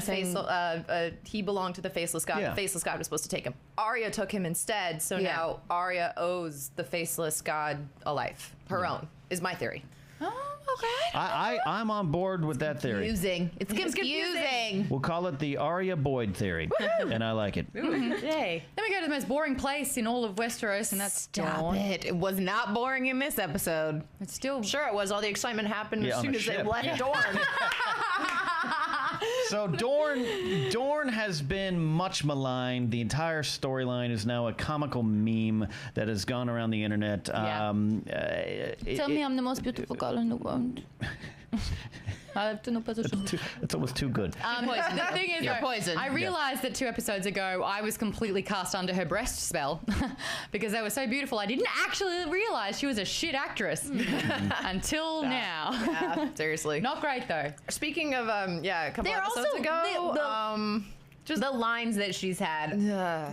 saying- he belonged to the faceless god. Yeah. The faceless god was supposed to take him. Arya took him instead, so Yeah. now Arya owes the faceless god a life, her own, is my theory. Oh, okay. I'm on board with that theory. confusing. It's confusing. We'll call it the Arya Boyd theory, and I like it. Yay. Then we go to the most boring place in all of Westeros, and that's Stop Dorne. it. It was not boring in this episode. It's still Sure, it was. All the excitement happened Yeah, as on soon the as they ship. left Dorne. So Dorne has been much maligned. The entire storyline is now a comical meme that has gone around the internet. Yeah. Tell me I'm the most beautiful girl in the world. I have to know position. It's almost too good. The thing is, You're though, poisoned. I realized that 2 episodes ago I was completely cast under her breast spell because they were so beautiful. I didn't actually realize she was a shit actress until now. Yeah, seriously. Not great though. Speaking of, a couple They're episodes also- ago, Just the lines that she's had.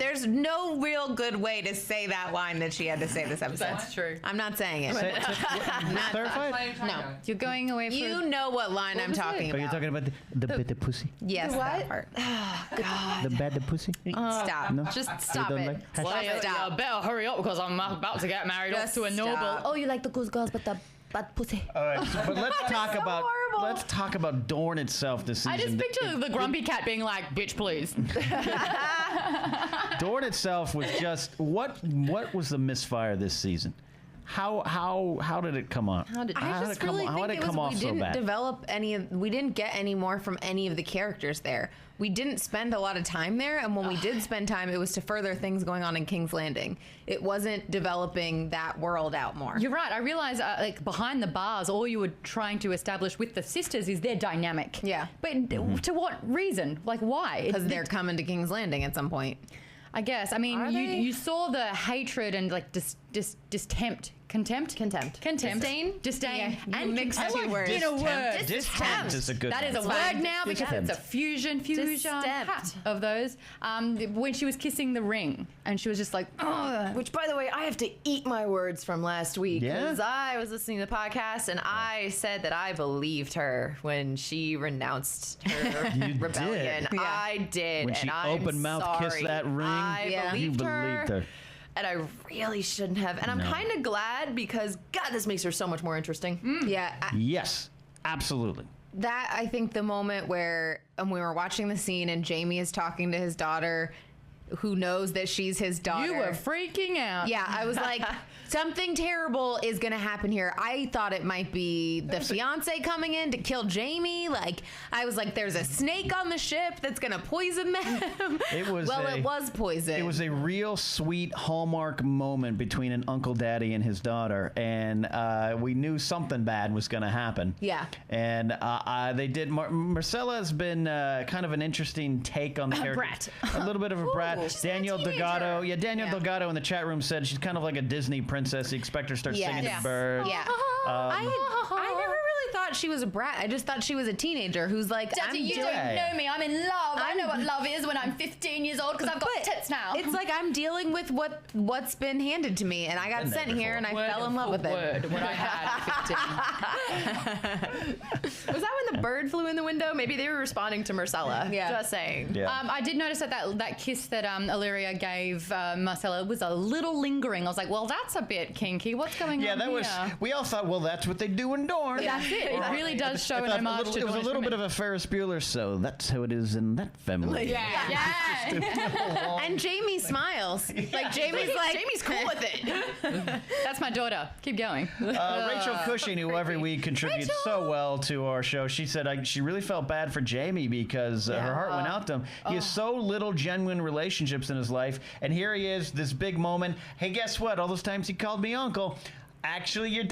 There's no real good way to say that line that she had to say this episode. That's true. I'm not saying it. Clarify it? No. You're going away from. You know what line I'm was talking Are you about. talking about the bit of pussy? Yes, The that what? part. The bad pussy? Stop. No? Just You stop don't it. like- Stop. You better hurry up because I'm about to get married off Just to a noble. stop. Oh, you like the good girls, but the bad pussy. All right, but let's talk so about horrible. Dorne itself this season. I just picture the grumpy cat being like, "Bitch, please." Dorne itself was just what was the misfire this season? How did it come on? I just really how think did it it come was, off we so didn't bad? develop we didn't get any more from any of the characters there. We didn't spend a lot of time there, and when we did spend time, it was to further things going on in King's Landing. It wasn't developing that world out more. You're right. I realize, like behind the bars, all you were trying to establish with the sisters is their dynamic. Yeah. But to what reason? Like, why? Because they're coming to King's Landing at some point. I guess. I mean, Are they? you saw the hatred and like contempt, Disdain? disdain, Yeah, you and mixed contempt. two words. In a word. Distempt is a good That is a one. word now because Distempt. it's a fusion Distempt. of those. When she was kissing the ring, and she was just like, "Ugh." Which, by the way, I have to eat my words from last week Yeah? because I was listening to the podcast and I said that I believed her when she renounced her You rebellion. did. Yeah. I did. When and she I'm open mouth kissed sorry. that ring, I Yeah. believed, you her, believed her. and I really shouldn't have. And I'm No. kind of glad because God, this makes her so much more interesting. Yeah. Yes, absolutely. That, I think, the moment where we were watching the scene and Jamie is talking to his daughter, who knows that she's his daughter. "You were freaking out." Yeah, I was like, something terrible is going to happen here. I thought it might be the fiance coming in to kill Jamie. Like, I was like, there's a snake on the ship that's going to poison them. It was it was poison. It was a real sweet Hallmark moment between an Uncle Daddy and his daughter, and we knew something bad was going to happen. Yeah. And they did. Marcella has been kind of an interesting take on the character. brat. A little bit of a brat. she's Daniel a teenager. Delgado. Yeah, Daniel Yeah. Delgado in the chat room said she's kind of like a Disney princess. You expect her to start Yes. singing Yeah. to birds. Yeah. I never really thought she was a brat. I just thought she was a teenager who's like, Daddy, you don't Yeah. know me. I'm in love. I know what love is when I'm 15 years old because I've got tits now. It's like I'm dealing with what's been handed to me, and I got Been there sent here, and I before. fell in love with it. Word when I had 15. Was that when the bird flew in the window? Maybe they were responding to Marcella. Yeah. Just saying. Yeah. I did notice that kiss that Illyria gave Marcella was a little lingering. I was like, well, that's a bit kinky. What's going Yeah, on that here? was. We all thought, well, that's what they do in Dorne. That's it. Or really does show an It homage to was a Dawn's little bit women. of a Ferris Bueller, so that's how it is in that family. Yeah. And Jamie smiles. Like Jamie's like Jamie's cool with it. That's my daughter. Keep going. Rachel Cushing, who every week contributes so well to our show, she said she really felt bad for Jamie because her heart went out to him. He has so little genuine relationships in his life, and here he is, this big moment. Hey, guess what? All those times he called me uncle. Actually, you're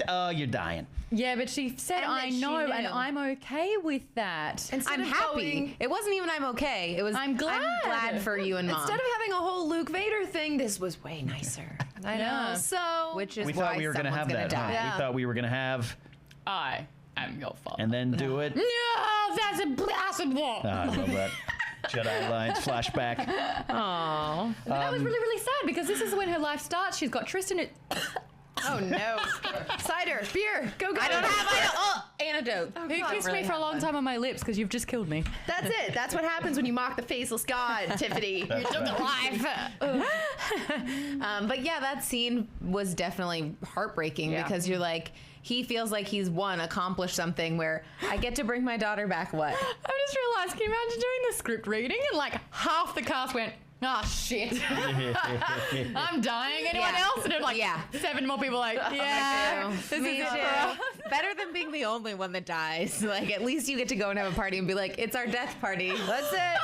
dying. Yeah, but she said, And I that she know, and knew. I'm okay with that. Instead I'm of happy. going- It wasn't even I'm okay. It was I'm glad. for you and Mom. Instead of having a whole Luke Vader thing, this was way nicer. I know. Yeah. So, Which is We why thought we were going to have someone's that. gonna Huh? die. Yeah. We thought we were going to have, I am your father. and then do it. No, that's impossible. I love that. Jedi Alliance flashback. Aw. But that was really, really sad because this is when her life starts. She's got Tristan. oh no, cider, beer, go. I don't have antidote. Who kissed me for a long time on my lips because you've just killed me. That's it. That's what happens when you mock the faceless god, Tiffany. You took a life. But yeah, that scene was definitely heartbreaking because you're like, he feels like he's accomplished something where I get to bring my daughter back. What? I just realised, can you imagine doing the script reading and like half the cast went, oh shit, I'm dying. Anyone Yeah. else? And then like 7 more people like, yeah, this is Me it for too. us. Better than being the only one that dies. Like, at least you get to go and have a party and be like, it's our death party. That's it.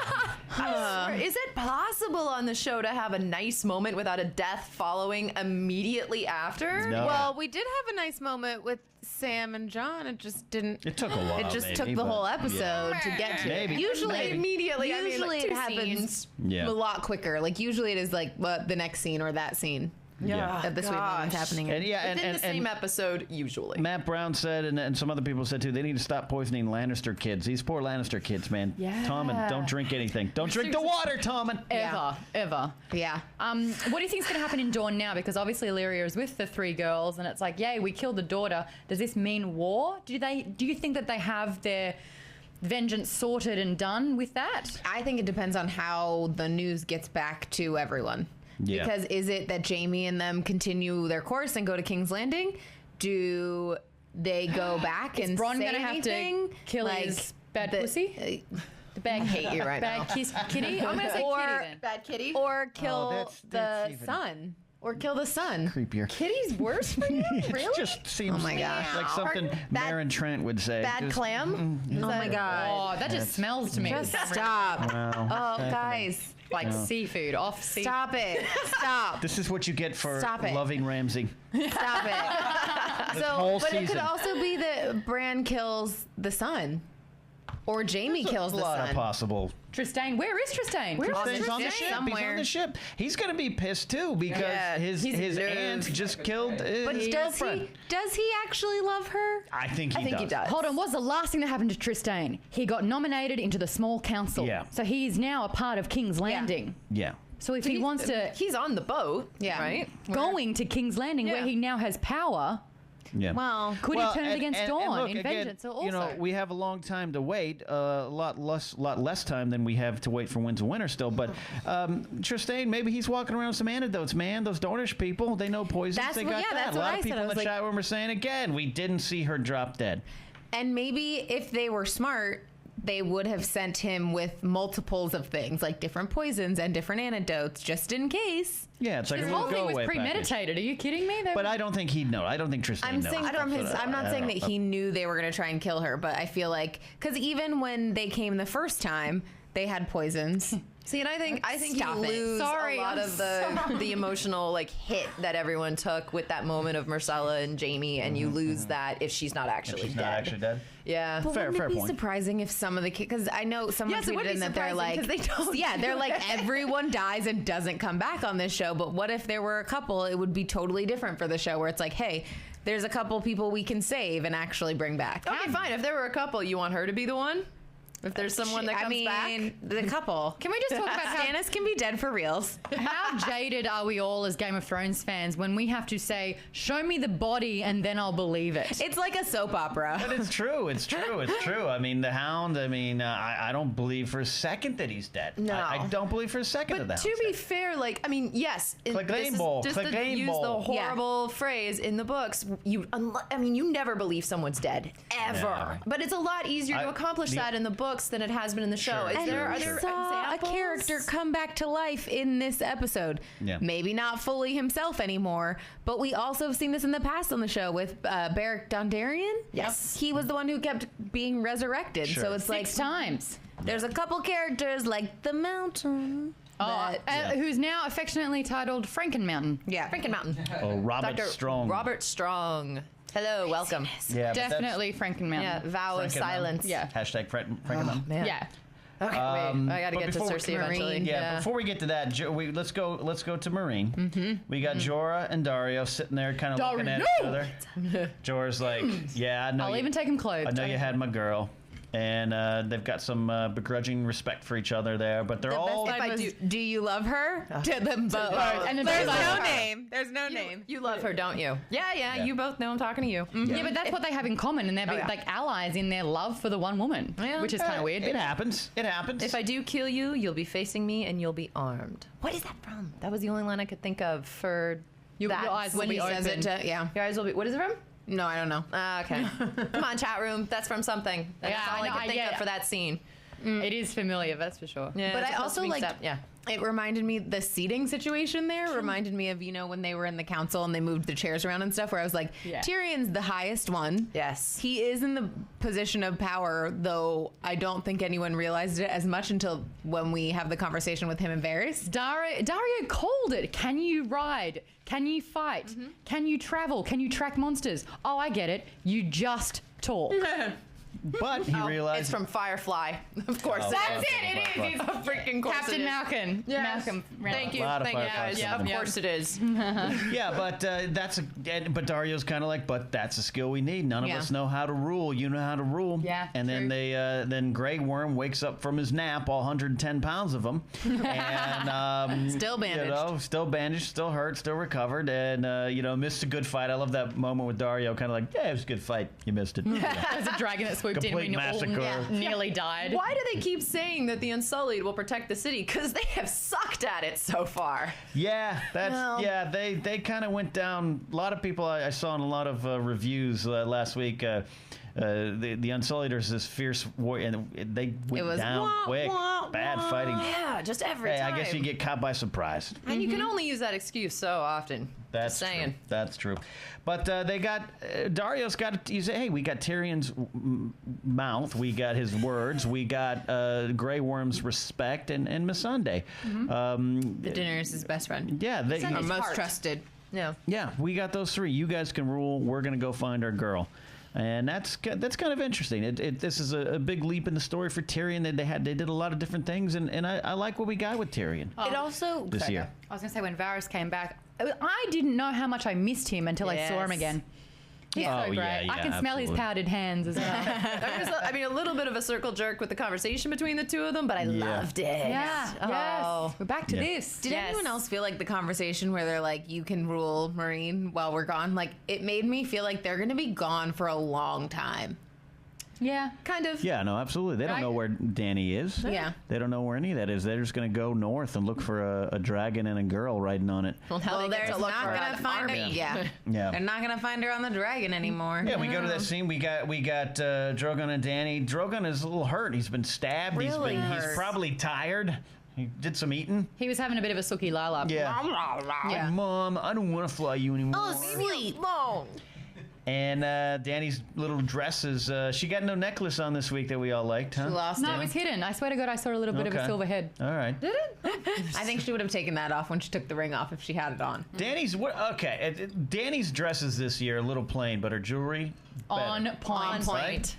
I swear, is it possible on the show to have a nice moment without a death following immediately after? No. Well, we did have a nice moment with Sam and John. It just didn't. It took a while. It just maybe, took the but- whole episode yeah. to get to Maybe. it. Usually, Immediately, I mean, usually like, it 2 happens scenes. Yeah. a lot quicker. Like usually it is like the next scene or that scene Yeah. that the sweet moment's Gosh. happening. In. And yeah, Within the same and episode, usually. Matt Brown said, and some other people said too, they need to stop poisoning Lannister kids. These poor Lannister kids, man. Yeah. Tommen, don't drink anything. Don't drink the water, Tommen. Ever. Yeah. What do you think is going to happen in Dorne now? Because obviously Illyria is with the 3 girls, and it's like, yay, we killed the daughter. Does this mean war? Do you think that they have their vengeance sorted and done with that? I think it depends on how the news gets back to everyone. Yeah. Because is it that Jamie and them continue their course and go to King's Landing? Do they go back and Bronn say gonna have anything? to kill his bad pussy? The bad hate you right bad now. kiss kitty? I'm going to say Or- kitty then. Bad kitty. Or kill that's the even- son? Or kill the son? Creepier. Kitty's worse for you? It just seems Oh my gosh. like something Bad- Maren Trent would say. Bad Just- clam. Oh my god. Oh, that just smells to me. Just stop. Wow. Oh, guys. like seafood, off seafood. Stop it. Stop. This is what you get for Stop it. loving Ramsay. Stop it. whole But it could season. also be that Bran kills the son. Or Jamie kills a the lot of son. possible. Tristain, where is Tristain? Tristan's on the Tristan? ship. He's Somewhere. on the ship. He's going to be pissed too because Yeah, his he's aunt nervous. just killed his But girlfriend. does he actually love her? I think he does. he does. Hold on, what's the last thing that happened to Tristain? He got nominated into the small council. Yeah. So he is now a part of King's Landing. Yeah. So if he wants to He's on the boat. Yeah. Right. going to King's Landing where Yeah. he now has power, Yeah. Well, could he turn it against Dawn look, in again, vengeance also? You know, we have a long time to wait, a lot less time than we have to wait for Winds of Winter still. But Tristain, maybe he's walking around with some antidotes, man. Those Dornish people, they know poisons. That's They what- got yeah, that. that's A what lot I of said. people I in was the like- chat room are saying again, we didn't see her drop dead. and maybe if they were smart, they would have sent him with multiples of things, like different poisons and different antidotes, just in case. Yeah, it's like This a whole little thing was go-away package. premeditated. Are you kidding me? But I don't think he'd know. I don't think Tristain I'm knows. saying from his. I'm not saying that he knew they were going to try and kill her, but I feel like because even when they came the first time, they had poisons. See, and I think Stop you it. lose Sorry, a lot I'm of the emotional like hit that everyone took with that moment of Marcella and Jamie, and you lose that if she's not actually She's dead. not actually dead. Yeah. But Fair wouldn't it be point. surprising if some of the kids? Because I know someone Yes, it would tweeted be in that they're surprising, like, 'cause they don't yeah, they're do like it. everyone dies and doesn't come back on this show. But what if there were a couple? It would be totally different for the show, where it's like, hey, there's a couple people we can save and actually bring back. Okay, fine. If there were a couple, you want her to be the one? If there's someone that comes back. The couple. Can we just talk about how Stannis can be dead for reals. How jaded are we all as Game of Thrones fans when we have to say, show me the body and then I'll believe it? It's like a soap opera. But it's true. It's true. It's true. I mean, the Hound, I don't believe for a second that he's dead. No. I don't believe for a second But that to be fair, yes. Just to use the horrible phrase in the books, you never believe someone's dead. Ever. Yeah. But it's a lot easier to accomplish that in the books than it has been in the show. Sure. Are there saw examples? a character come back to life in this episode. Yeah. Maybe not fully himself anymore, but we also have seen this in the past on the show with Beric Dondarrion. Yes. He was the one who kept being resurrected. Sure. So it's 6 times. There's a couple characters like the Mountain. Who's now affectionately titled Frankenmountain. Yeah. Frankenmountain. Oh, Robert Dr. Strong. Robert Strong. Hello, welcome. Yeah, but Definitely Frankenmountain. Yeah, vow of Frankenmountain. silence. Yeah. Hashtag Frankenmountain. Man. Yeah. Okay, wait. I gotta but get to before- Cersei eventually. Yeah, before we get to that, let's go to Meereen. Mm-hmm. We got Jorah and Dario sitting there, kind of looking at each other. Jorah's like, "Yeah, I know. I'll even take him clothed. I know you had my girl." And they've got some begrudging respect for each other there, but they're all. Best line was, do you love her? To them both. And then There's both no love her. name. There's no name. You love her, don't you? Yeah. You both know I'm talking to you. Yeah, but that's what they have in common, and they're like allies in their love for the one woman, Yeah. which is kind of weird. It happens. It happens. If I do kill you, you'll be facing me and you'll be armed. What is that from? That was the only line I could think of for Your that. eyes will When be he says open. it, yeah. Your eyes will be. What is it from? No, I don't know. Okay. Come on, chat room. That's from something. That's Yeah, all I I know, can I think get of it. for that scene. It is familiar, that's for sure. Yeah, But it's I supposed also to be like, yeah. it reminded me, the seating situation there reminded me of, when they were in the council and they moved the chairs around and stuff, where I was like, Yeah. Tyrion's the highest one. Yes. He is in the position of power, though I don't think anyone realized it as much until when we have the conversation with him and Varys. Dario called it. Can you ride? Can you fight? Can you travel? Can you track monsters? Oh, I get it. You just talk. but he realized It's from Firefly. Of course. Oh, That's it. It is. It's Freaking course Captain it is. Malcolm. Yes. Malcolm. Thank you. Lot of Thank you Firefly guys. stuff. Of course it is. Yeah, but but Dario's kind of like, but that's a skill we need. None of Yeah. us know how to rule. You know how to rule. Yeah, And then true. then Grey Worm wakes up from his nap, all 110 pounds of him, and Still bandaged. still bandaged, still hurt, still recovered, and missed a good fight. I love that moment with Dario, kind of like, yeah, it was a good fight. You missed it. Yeah. There's a dragon that swooped in Complete when all massacre. nearly died. Why do they keep saying that the Unsullied will protect the city? Because they have sucked at it so far. They kind of went down. A lot of people I saw in a lot of reviews last week. The Unsullied is this fierce war, and they went was down wah, quick. wah, Bad wah. fighting. Yeah, just every Hey, time. I guess you get caught by surprise. And you can only use that excuse so often. That's just saying. true. That's true. But they got Dario's got. You say, hey, we got Tyrion's mouth, we got his words, we got Grey Worm's respect, and Missandei. The Daenerys' best friend. Yeah, they. Our most heart. trusted. Yeah. Yeah, we got those three. You guys can rule. We're going to go find our girl. And that's kind of interesting. This is a big leap in the story for Tyrion. They did a lot of different things, and I like what we got with Tyrion It also this year. I was going to say, when Varys came back, I didn't know how much I missed him until I saw him Yes. again. He's Yeah. so Oh, great. yeah, I can smell his absolutely. powdered hands as well. I mean, a little bit of a circle jerk with the conversation between the two of them, but I Yeah. loved it. Yeah, Oh. yes. We're back to Yeah. this. Did Yes. anyone else feel like the conversation where they're like, you can rule Meereen while we're gone? Like, it made me feel like they're going to be gone for a long time. Yeah. Kind of. Yeah, no, absolutely. They don't know where Dany is. Yeah. They don't know where any of that is. They're just going to go north and look for a dragon and a girl riding on it. Well, now Well, they get they're to look not for going an to find her. army. Yeah. Yeah. They're not going to find her on the dragon anymore. Yeah, we go to that scene. We got Drogon and Dany. Drogon is a little hurt. He's been stabbed. Really He's hurt. probably tired. He did some eating. He was having a bit of a sooky lala. Yeah. Yeah. Mom, I don't want to fly you anymore. Oh, sweet. And Dany's little dress is. She got no necklace on this week that we all liked, huh? She lost No, it. it was hidden. I swear to God, I saw a little bit of a Okay. silver head. All right. Did it? I think she would have taken that off when she took the ring off if she had it on. Dany's Dany's dresses this year a little plain, but her jewelry better. On point. On point.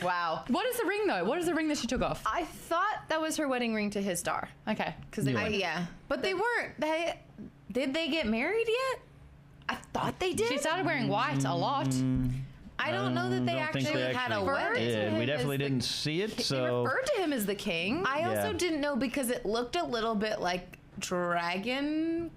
Wow. What is the ring, though? What is the ring that she took off? I thought that was her wedding ring to his star. Okay. Because they Yeah. went. Yeah. But they weren't. Did they get married yet? I thought they did. She started wearing white a lot. I don't know that they don't think actually they had a actually wedding. did. We him definitely as the- didn't see it. They So referred to him as the king. I also Yeah. didn't know because it looked a little bit like dragon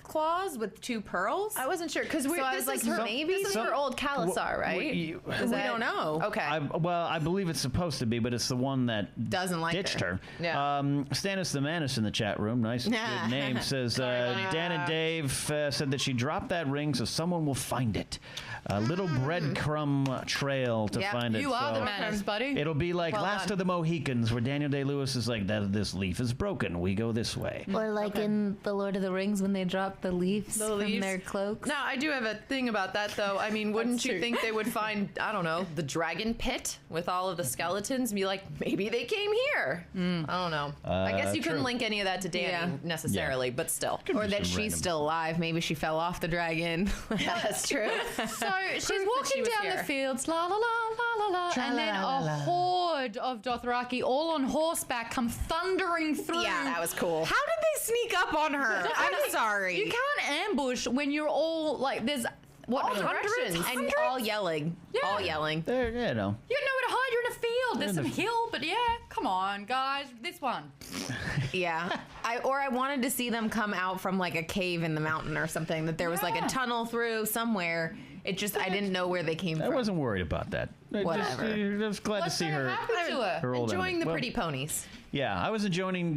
claws with 2 pearls. I wasn't sure because So I was like, maybe this is some- her old Khalasar, right? we don't know. Okay. I believe it's supposed to be, but it's the one that Doesn't like ditched her. Yeah. Stannis the Manus in the chat room, nice good name, says Dan and Dave said that she dropped that ring so someone will find it. A little breadcrumb trail to Yep. find it. You are so the Manus, buddy. It'll be like Well Last done. of the Mohicans, where Daniel Day-Lewis is like, that this leaf is broken. We go this way. Or like in The Lord of the Rings when they drop the leaves The from leaves. their cloaks. Now, I do have a thing about that, though. I mean, wouldn't you true. think they would find, I don't know, the dragon pit with all of the skeletons and be like, maybe they came here? I don't know. I guess you couldn't true. link any of that to Dany Yeah. necessarily, but still. Or be that some she's random- still alive. Maybe she fell off the dragon. That's true. So she's that walking she was down here. the fields, la la la la la la, and then a horde of Dothraki, all on horseback, come thundering through. Yeah, that was cool. How did they sneak up on her? I'm sorry. You can't ambush when you're all like there's what All hundreds, directions. and hundreds? all yelling. Yeah. All yelling. There, you know. You got nowhere to hide. You're in a field. There's In some the- hill, but yeah, come on, guys. This one. Yeah. I wanted to see them come out from like a cave in the mountain or something, that there was like Yeah. a tunnel through somewhere. It just, I didn't know where they came I from. wasn't worried about that. Whatever. I was glad What's to see gonna her. happen to her? Her old Enjoying enemy. the Well, pretty ponies. Yeah, I was enjoying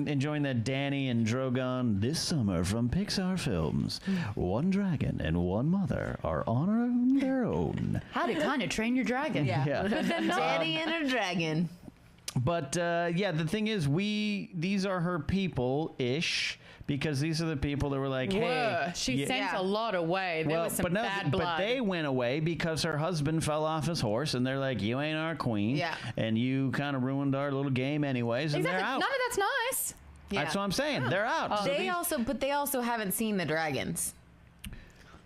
that Danny and Drogon this summer from Pixar films. One dragon and one mother are on their own. How to kind of train your dragon. Yeah. But then not. Daddy and a dragon. But yeah, the thing is, these are her people-ish, because these are the people that were like, hey, She yeah- sent a lot away. There was some bad blood. but they went away because her husband fell off his horse, and they're like, you ain't our queen, Yeah. and you kind of ruined our little game anyways, and exactly. they're out. None of that's nice. That's what I'm saying. They're out. So They also haven't seen the dragons.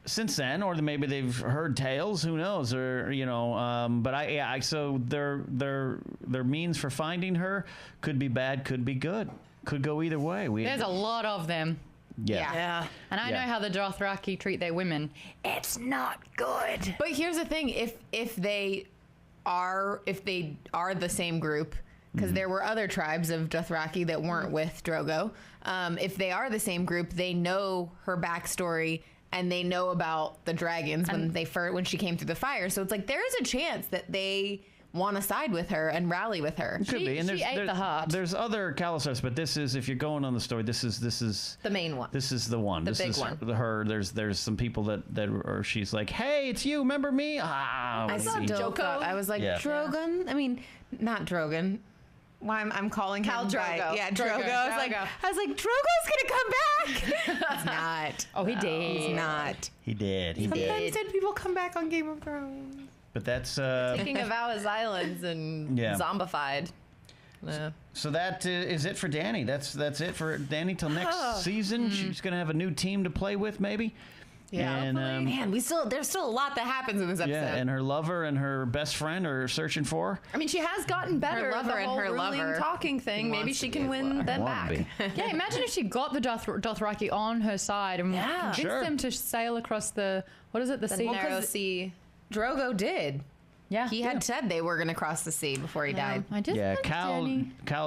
since then, or maybe they've heard tales. Who knows? Or but so their means for finding her could be bad, could be good, could go either way. There's a lot of them. Yeah. And I Yeah. know how the Dothraki treat their women. It's not good. But here's the thing: if they are the same group, because there were other tribes of Dothraki that weren't with Drogo. If they are the same group, they know her backstory and they know about the dragons when she came through the fire. So it's like there is a chance that they want to side with her and rally with her. Could be. And she ate the heart. There's other Khalasars, but this is, if you're going on the story, this is The main one. This is the one. This big is one. her. There's some people that or she's like, hey, it's you. Remember me? Ah, I saw he- Joko. I was like, Yeah. Drogon? I mean, not Drogon. Why I'm calling him Khal by- Drogo. Yeah, Drogo. Drogo. I was like, Drogo's gonna come back. He's not. Oh, he did. He's not. He did. He did. Sometimes dead people come back on Game of Thrones. But that's Taking Avow's Islands and Yeah. zombified. Yeah. so that is it for Danny. That's it for Danny till next season. She's gonna have a new team to play with, maybe. Yeah, And, man, there's still a lot that happens in this episode. yeah, and her lover and her best friend are searching for her. I mean, she has gotten better. lover the and whole her ruling, lover talking thing. Maybe wants she to can be win them Want to back. be. Yeah, imagine if she got the Dothraki on her side and convinced Sure. them to sail across the, what is it, the sea? Narrow sea. Drogo did. Yeah. He had said they were going to cross the sea before he died. I just Yeah, want Cal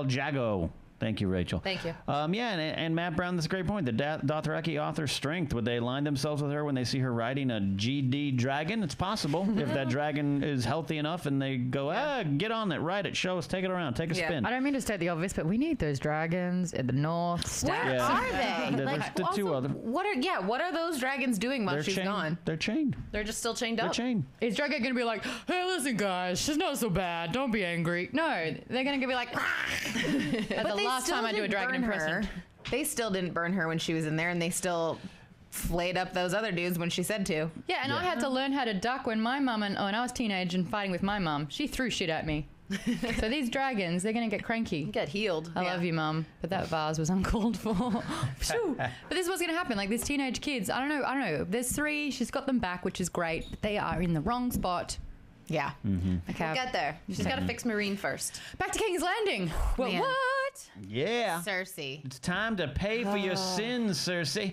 Danny. Jago. Thank you, Rachel. Thank you. Yeah, and Matt Brown, that's a great point. The Dothraki author's strength. Would they align themselves with her when they see her riding a GD dragon? It's possible. If that dragon is healthy enough and they go, get on it, ride it, show us, take it around, take a Yeah. spin. I don't mean to state the obvious, but we need those dragons in the north. Where Stats. Yeah. are they? There's Like, the two also, other. what are those dragons doing while They're she's chained. gone? They're chained. They're just still chained They're up. chained. Is Drago going to be like, hey, listen, guys, she's not so bad. Don't be angry. No, they're going to be like, that's the they last still time I do a didn't dragon burn impression. her. They still didn't burn her when she was in there, and they still flayed up those other dudes when she said to. Yeah, and I had to learn how to duck when my mum when I was teenage and fighting with my mum. She threw shit at me. So these dragons, they're going to get cranky. Get healed. I love you, Mum, but that vase was uncalled for. Phew. But this is what's going to happen. Like, these teenage kids, I don't know. There's 3. She's got them back, which is great. But they are in the wrong spot. Yeah. Okay. We'll get there. She's got to fix Meereen first. Back to King's Landing. Well, Man. what? Yeah. Cersei. It's time to pay for your sins, Cersei.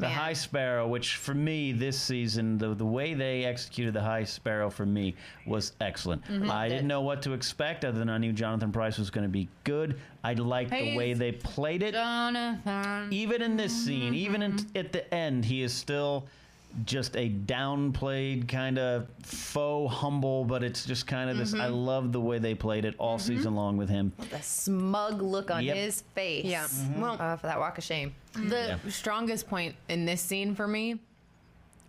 The High Sparrow, which for me this season, the way they executed the High Sparrow for me was excellent. I didn't know what to expect other than I knew Jonathan Pryce was going to be good. I liked the way they played it. Jonathan. Even in this scene, at the end, he is still just a downplayed kind of faux humble, but it's just kind of this. I love the way they played it all season long with him. The smug look on his face. Yeah. Well, for that walk of shame. the strongest point in this scene for me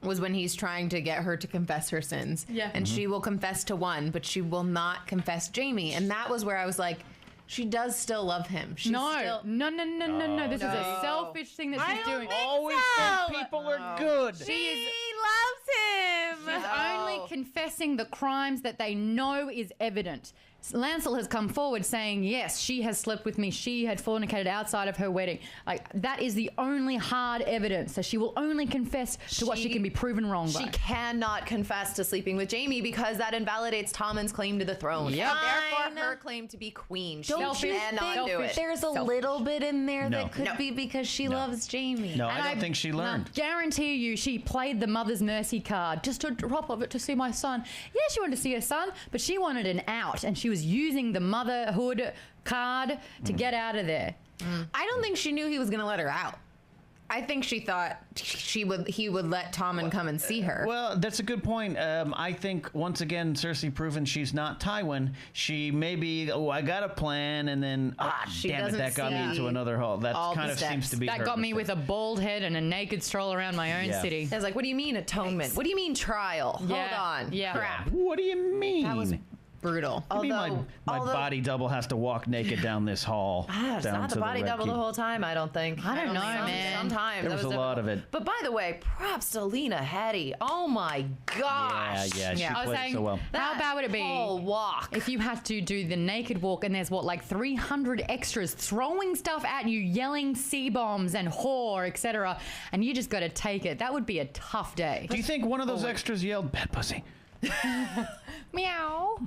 was when he's trying to get her to confess her sins. Yeah. And she will confess to one, but she will not confess Jaime. And that was where I was like, she does still love him. She's No. This is a No. selfish thing that she's doing. Always think people are good. She loves him. She's only confessing the crimes that they know is evident. Lancel has come forward saying, yes, she has slept with me. She had fornicated outside of her wedding. Like, that is the only hard evidence. So she will only confess to what she can be proven wrong She by. cannot confess to sleeping with Jaime because that invalidates Tommen's claim to the throne. Yep. And Fine. therefore her claim to be queen. She Don't you cannot do think it. there's a little bit in there No. that could No. be because she loves Jaime? No, I don't think she learned. Guarantee you she played the mother's mercy card just to drop of it to see my son. Yeah, she wanted to see her son, but she wanted an out, and she was using the motherhood card to get out of there. I don't think she knew he was going to let her out. I think she thought he would let Tommen come and see her. Well, that's a good point. I think, once again, Cersei proven she's not Tywin. She maybe, I got a plan, and then, she damn it, doesn't that got me see into another hole. That all kind the of steps. seems to be That her got me mistake. with a bald head and a naked stroll around my own Yeah. city. I was like, what do you mean atonement? What do you mean trial? Yeah. Hold on. Yeah. Crap. What do you mean? That was brutal. I mean, my body double has to walk naked down this hall. It's down not to the body Red double Keep. the whole time, I don't think. I don't know, man. Sometimes. There was a lot of it. But by the way, props to Lena Headey. Oh my gosh. Yeah, she I was played saying, it so well. how bad would it be whole walk. if you had to do the naked walk and there's like 300 extras throwing stuff at you, yelling C-bombs and whore, etc., and you just got to take it? That would be a tough day. Do you think one of those extras yelled, "Bad pussy"? Meow.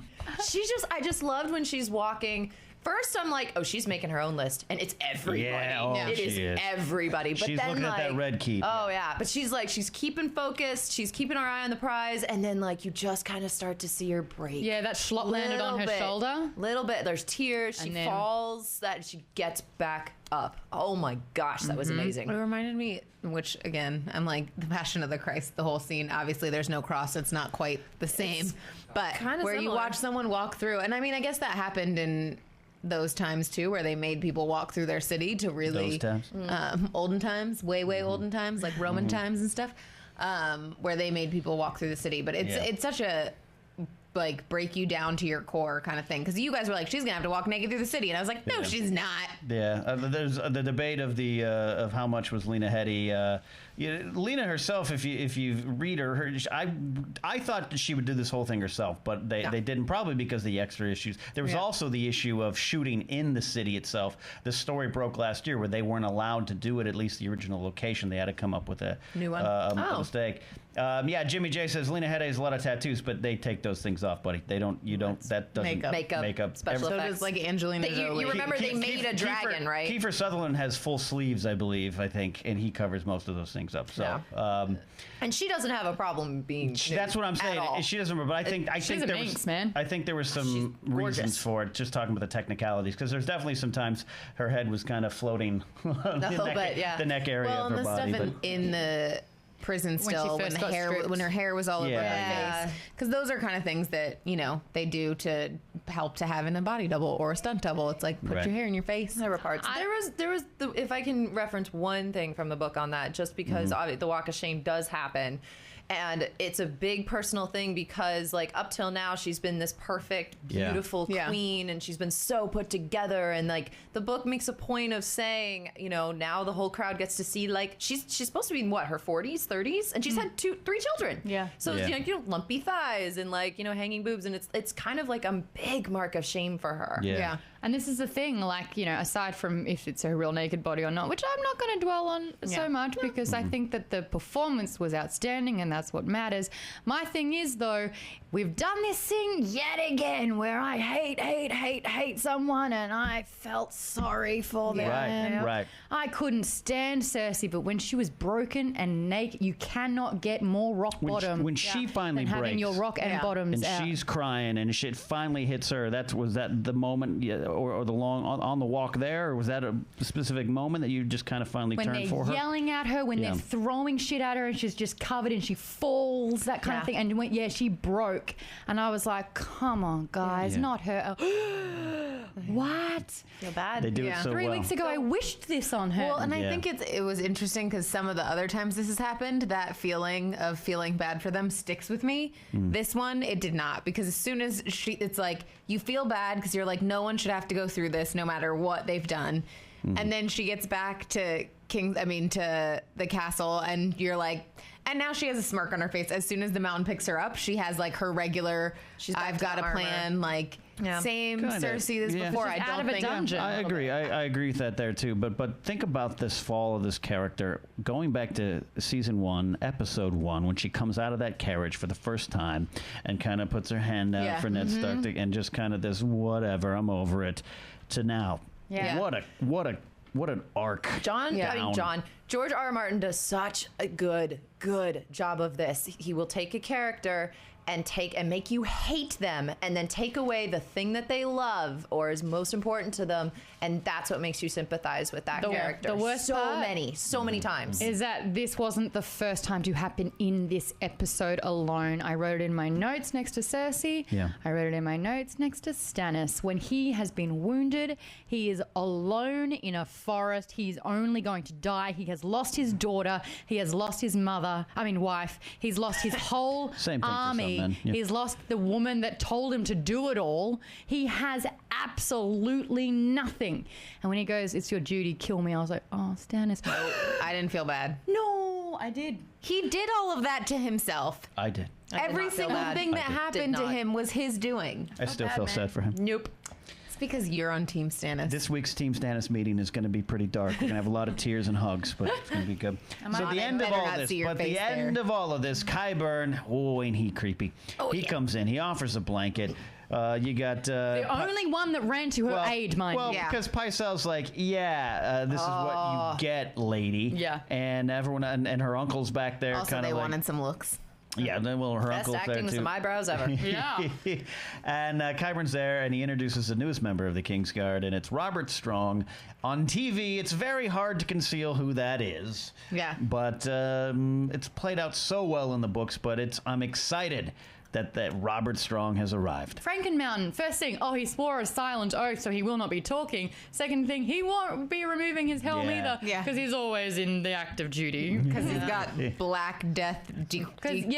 I just loved when she's walking. First, I'm like, oh, she's making her own list, and it's everybody. Yeah, oh, It is she is. everybody. But She's then, looking at that Red Keep. Oh yeah, but she's keeping focused. She's keeping her eye on the prize, and then you just kind of start to see her break. Yeah, that schlop landed on her shoulder. Little bit. There's tears. She And then- falls. That she gets back up. Oh my gosh, that was amazing. It reminded me, which again, I'm like, the Passion of the Christ, the whole scene. Obviously, there's no cross. It's not quite the same. But kinda where you similar. watch someone walk through, and I mean, I guess that happened in those times too, where they made people walk through their city to really Those times? olden times, way olden times, like Roman times and stuff, where they made people walk through the city. But it's such a break you down to your core kind of thing, because you guys were like, she's gonna have to walk naked through the city, and I was like, no, she's not. Yeah, there's the debate of how much was Lena Headey. Lena herself, if you read her, I thought that she would do this whole thing herself, but they didn't, probably because of the extra issues. There was also the issue of shooting in the city itself. The story broke last year where they weren't allowed to do it, at least the original location. They had to come up with a New one. a mistake. Jimmy J says Lena Headey has a lot of tattoos, but they take those things off, buddy. They don't. You don't. That doesn't Makeup, special So effects. does like Angelina Jolie. You remember they made a dragon, right? Kiefer Sutherland has full sleeves, I think, and he covers most of those things up. So, and she doesn't have a problem being nude that's what I'm at saying. all. She doesn't. But I think She's there a minx, was, man. I think there were some gorgeous. reasons for it. Just talking about the technicalities, because there's definitely sometimes her head was kind of floating the neck area well, of her and the body. stuff But in the prison still, first got stripped. when her hair was all over Yeah. her face, because those are kind of things that they do to help to having a body double or a stunt double. It's like put Right. your hair in your face. There were parts. There was if I can reference one thing from the book on that, just because the walk of shame does happen. And it's a big personal thing because, up till now, she's been this perfect, beautiful queen, and she's been so put together. And the book makes a point of saying, now the whole crowd gets to see she's supposed to be in her 40s, 30s, and she's had 3 children. Yeah. So lumpy thighs and hanging boobs, and it's kind of like a big mark of shame for her. Yeah. And this is the thing, like, aside from if it's a real naked body or not, which I'm not going to dwell on so much because I think that the performance was outstanding and that's what matters. My thing is, though, we've done this thing yet again where I hate someone and I felt sorry for them. Right. I couldn't stand Cersei, but when she was broken and naked, you cannot get more rock bottom. When she finally than breaks. having your rock and bottoms And out. she's crying, and shit finally hits her. Was that the moment, or the long on the walk there, or was that a specific moment that you just kind of finally turned for her? When they're yelling at her, when they're throwing shit at her, and she's just covered and she falls, that kind of thing. And she broke, and I was like, "Come on, guys, not her." What? Feel bad. They do it so 3 well. weeks ago, I wished this on her. Well, and I think it was interesting because some of the other times this has happened, that feeling of feeling bad for them sticks with me. This one, it did not, because as soon as it's like you feel bad because you're like, no one should have to go through this no matter what they've done. And then she gets back to to the castle, and you're like, and now she has a smirk on her face. As soon as the mountain picks her up, she has like her regular, I've got a plan, like same Kinda, Cersei this before. I out don't of a think dungeon. I agree. I agree with that there too. But think about this fall of this character going back to season 1, episode 1, when she comes out of that carriage for the first time and kind of puts her hand out for Ned Stark and just kind of this whatever, I'm over it, to now. Yeah. What an arc. George R. R. Martin does such a good job of this. He will take a character and make you hate them, and then take away the thing that they love or is most important to them, and that's what makes you sympathize with that character. The worst part so many times is that this wasn't the first time to happen in this episode alone. I wrote it in my notes next to Cersei. Yeah. I wrote it in my notes next to Stannis. When he has been wounded, he is alone in a forest. He's only going to die. He has lost his daughter. He has lost his wife. He's lost his whole Same thing for some army. men. Yeah. He's lost the woman that told him to do it all. He has absolutely nothing. And when he goes, "It's your duty, kill me," I was like, "Oh, Stannis." I didn't feel bad. No, I did. He did all of that to himself. I did. Every single thing that happened to him was his doing. I still feel sad for him. Nope. It's because you're on Team Stannis. This week's Team Stannis meeting is going to be pretty dark. We're going to have a lot of tears and hugs, but it's going to be good. So the end of all this, Qyburn, oh, ain't he creepy? He comes in, he offers a blanket. You got The only one that ran to her aid, mind you. because Pycelle's like, this is what you get, lady. Yeah. And everyone and her uncle's back there. Also, kind they of wanted some looks. Yeah, then her Best uncle's there acting with too. some eyebrows ever. Yeah. And Qyburn's there, and he introduces the newest member of the Kingsguard, and it's Robert Strong. On TV, it's very hard to conceal who that is. Yeah. But it's played out so well in the books, but I'm excited that Robert Strong has arrived. Frankenmountain, first thing, he swore a silent oath, so he will not be talking. Second thing, he won't be removing his helm either, because he's always in the active duty. Because he's got Black Death decomposing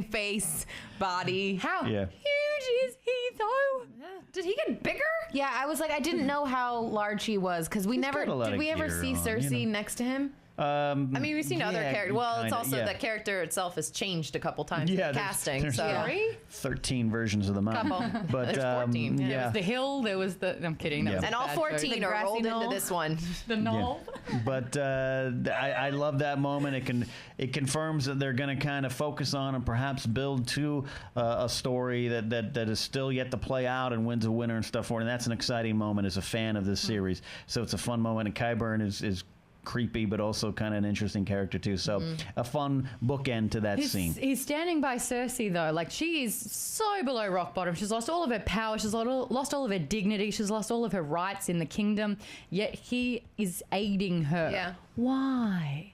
face, body. How Yeah. huge is he, though? Did he get bigger? Yeah, I was like, I didn't know how large he was because we never got a lot did. of We ever gear see on, Cersei next to him? I mean, we've seen other characters. Well, it's kinda, also the character itself has changed a couple times in casting. There's So 13 versions of the mountain. Couple. But There's 14. There was the hill, there was the... I'm kidding. That Yeah. was a and all bad 14 joke. are rolled knoll. into this one. The knoll. But I love that moment. It confirms that they're going to kind of focus on and perhaps build to a story that is still yet to play out and wins a winner and stuff for it. And that's an exciting moment as a fan of this series. So it's a fun moment. And Qyburn is creepy, but also kind of an interesting character too. So a fun bookend to that scene. He's standing by Cersei though. Like, she is so below rock bottom. She's lost all of her power. She's lost all of her dignity. She's lost all of her rights in the kingdom. Yet he is aiding her. Yeah. Why?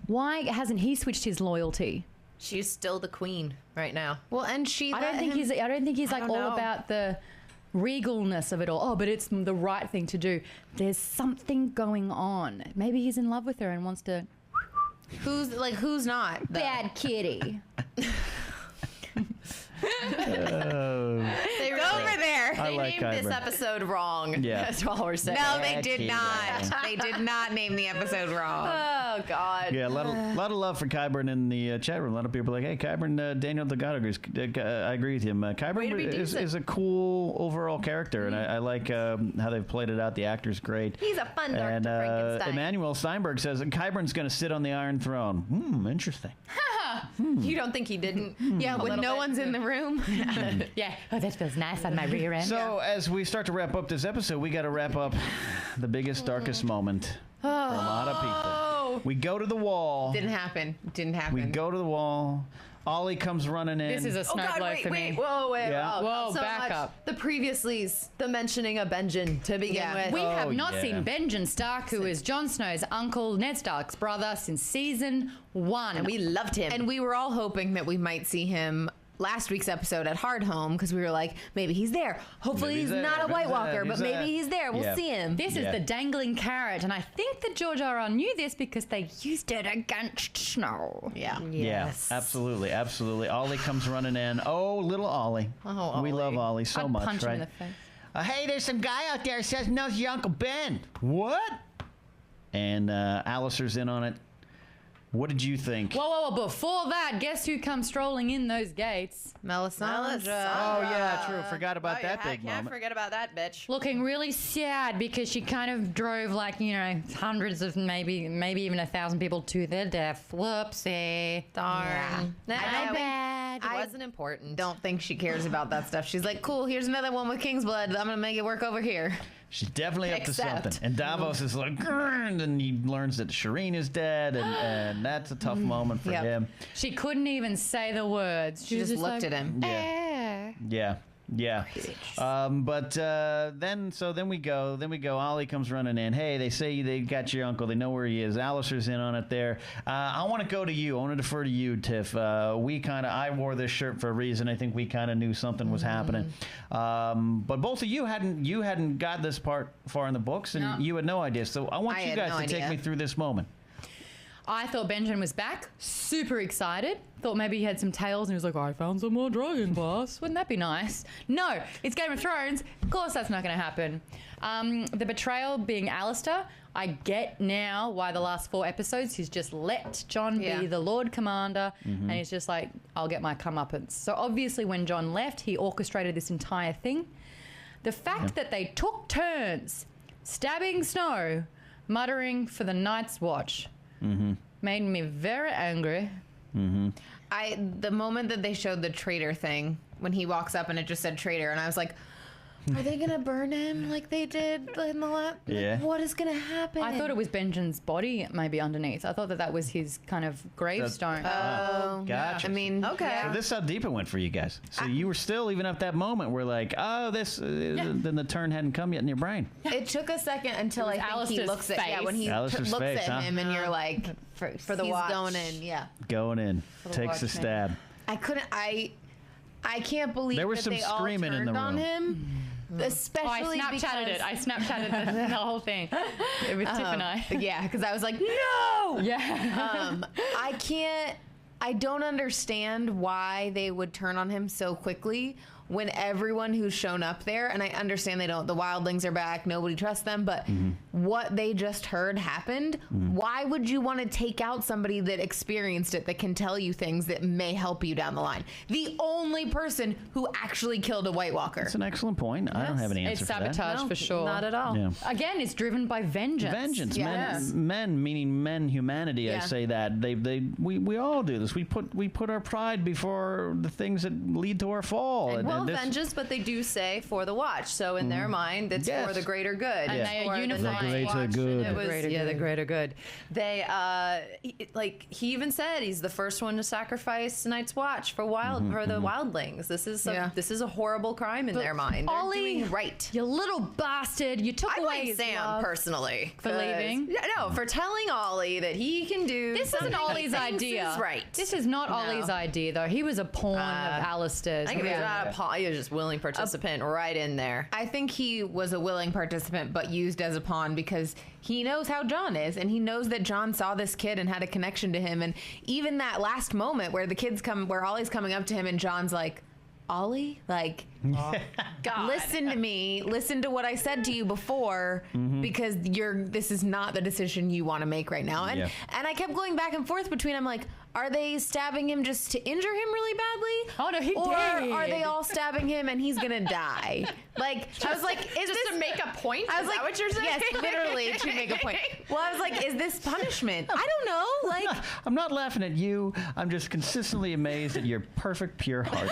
Why hasn't he switched his loyalty? She's still the queen right now. Well, and she. I don't think he's like don't all know. about the regalness of it all. But it's the right thing to do. There's something going on. Maybe he's in love with her and wants to. Who's not? Though? Bad kitty. They Go over there. I They like named this Qyburn. episode wrong. Yeah. That's all we're saying. No, they Bad did kid. not. They did not name the episode wrong. Oh Oh, God. Yeah, a lot of love for Qyburn in the chat room. A lot of people are like, hey, Qyburn, Daniel Delgado agrees. I agree with him. Qyburn is a cool overall character, and I like how they've played it out. The actor's great. He's a fun Dr. Frankenstein. Emmanuel Steinberg says Qyburn's going to sit on the Iron Throne. Interesting. You don't think he didn't? Yeah, when no one's in the room. Yeah. Oh, that feels nice on my rear end. So as we start to wrap up this episode, we got to wrap up the biggest, darkest moment for a lot of people. We go to the wall. Didn't happen. We go to the wall. Ollie comes running in. This is a snowblow for me. Whoa, Yeah. Whoa, so back much. up. The previouslys, the mentioning of Benjen to begin with. We have not yeah. seen Benjen Stark, who is Jon Snow's uncle, Ned Stark's brother, since season 1. And we loved him. And we were all hoping that we might see him last week's episode at Hardhome because we were like, maybe he's there. Hopefully Maybe he's he's there. not a Maybe White he's Walker, there. but He's maybe there. he's there. We'll Yeah. see him. This is the dangling carrot, and I think that George R.R. knew this because they used it against Snow. Yeah. Yeah, absolutely. Ollie comes running in. Oh, little Ollie. Oh, We Ollie. love Ollie so I'd much, punch right? him in the face. Hey, there's some guy out there who says knows your Uncle Ben. What? And Alistair's in on it. What did you think? Whoa. Before that, guess who comes strolling in those gates? Melisandre. Oh, yeah, true. Forgot about Oh, that yeah, big can't moment. forget about that bitch. Looking really sad because she kind of drove hundreds of maybe even 1,000 people to their death. Whoopsie. Darn. Nah, I bad. It I wasn't important. don't think she cares about that stuff. She's like, cool, here's another one with King's Blood. I'm going to make it work over here. She's definitely up to Except- something. And Davos is like, "Grrr," and he learns that Shireen is dead, and that's a tough moment for Yep. him. She couldn't even say the words. She just looked at him. Eh. Yeah. But then we go. Ollie comes running in. Hey, they say they got your uncle. They know where he is. Alistair's in on it there. I want to go to you. I want to defer to you, Tiff. I wore this shirt for a reason. I think we kind of knew something was happening. But both of you hadn't got this part far in the books, and you had no idea. So I want I you had guys no to take idea. me through this moment. I thought Benjamin was back, super excited. Thought maybe he had some tails and he was like, I found some more dragon glass. Wouldn't that be nice? No, it's Game of Thrones. Of course that's not going to happen. The betrayal being Alistair, I get now why the last 4 episodes he's just let Jon Yeah. be the Lord Commander and he's just like, I'll get my comeuppance. So obviously when Jon left, he orchestrated this entire thing. The fact that they took turns stabbing Snow, muttering for the Night's Watch, made me very angry. The moment that they showed the traitor thing, when he walks up and it just said traitor, and I was like, are they gonna burn him like they did in the last? Yeah. What is gonna happen? I thought it was Benjen's body maybe underneath. I thought that was his kind of gravestone. Oh, Gotcha. I mean, Okay. So this is how deep it went for you guys. So you were still, even at that moment, we're like, oh, this, then the turn hadn't come yet in your brain. it took a second until I think he Alistair's looks at face. when he Alistair's looks face, at huh? him, and you're like, For the he's watch. going in. Yeah, Going in, the takes a Watchmen. stab. I couldn't. I can't believe There was that some they all screaming in turned the on room. him. Especially I Snapchatted because, it. I Snapchatted the whole thing with Tiff and I. Yeah, because I was like, no. Yeah. I don't understand why they would turn on him so quickly when everyone who's shown up there, and I understand the wildlings are back, nobody trusts them, but what they just heard happened, why would you want to take out somebody that experienced it, that can tell you things that may help you down the line? The only person who actually killed a White Walker. That's an excellent point. I don't have an answer It's for that. sabotage for sure. Not at all. Yeah. Again, it's driven by vengeance. Vengeance, Yes. men, meaning men, humanity. I Yeah. say that we all do this. We put our pride before the things that lead to our fall. Well, this- vengeance, but they do say for the watch. So in their mind, it's Yes. for the greater good. And Yeah. they For are the unifying. Night's The greater Watch, good. and it was, The greater the good. greater good. They, he even said he's the first one to sacrifice Night's Watch for the wildlings. This is a horrible crime in their mind. They're Ollie, doing right. You little bastard. You took I away blame his Sam love. personally For 'cause- leaving? Yeah, no, for telling Ollie that he can do. This isn't something he Ollie's thinks idea. Is right. This is not Ollie's idea, though. He was a pawn of Alistair's. I think he was really. not a pawn. He was just willing participant right in there. I think he was a willing participant, but used as a pawn because he knows how Jon is, and he knows that Jon saw this kid and had a connection to him. And even that last moment where where Ollie's coming up to him, and Jon's like, Ollie, like, God. listen to me. Listen to what I said to you before, because this is not the decision you want to make right now. And I kept going back and forth between, I'm like, are they stabbing him just to injure him really badly? Oh, no, he or did. are they all stabbing him and he's gonna die? Like, I was like, is Just this to make a point? I was Is like, that what you're saying? yes, literally to make a point. Well, I was like, is this punishment? I don't know. Like, I'm not laughing at you. I'm just consistently amazed at your perfect, pure heart.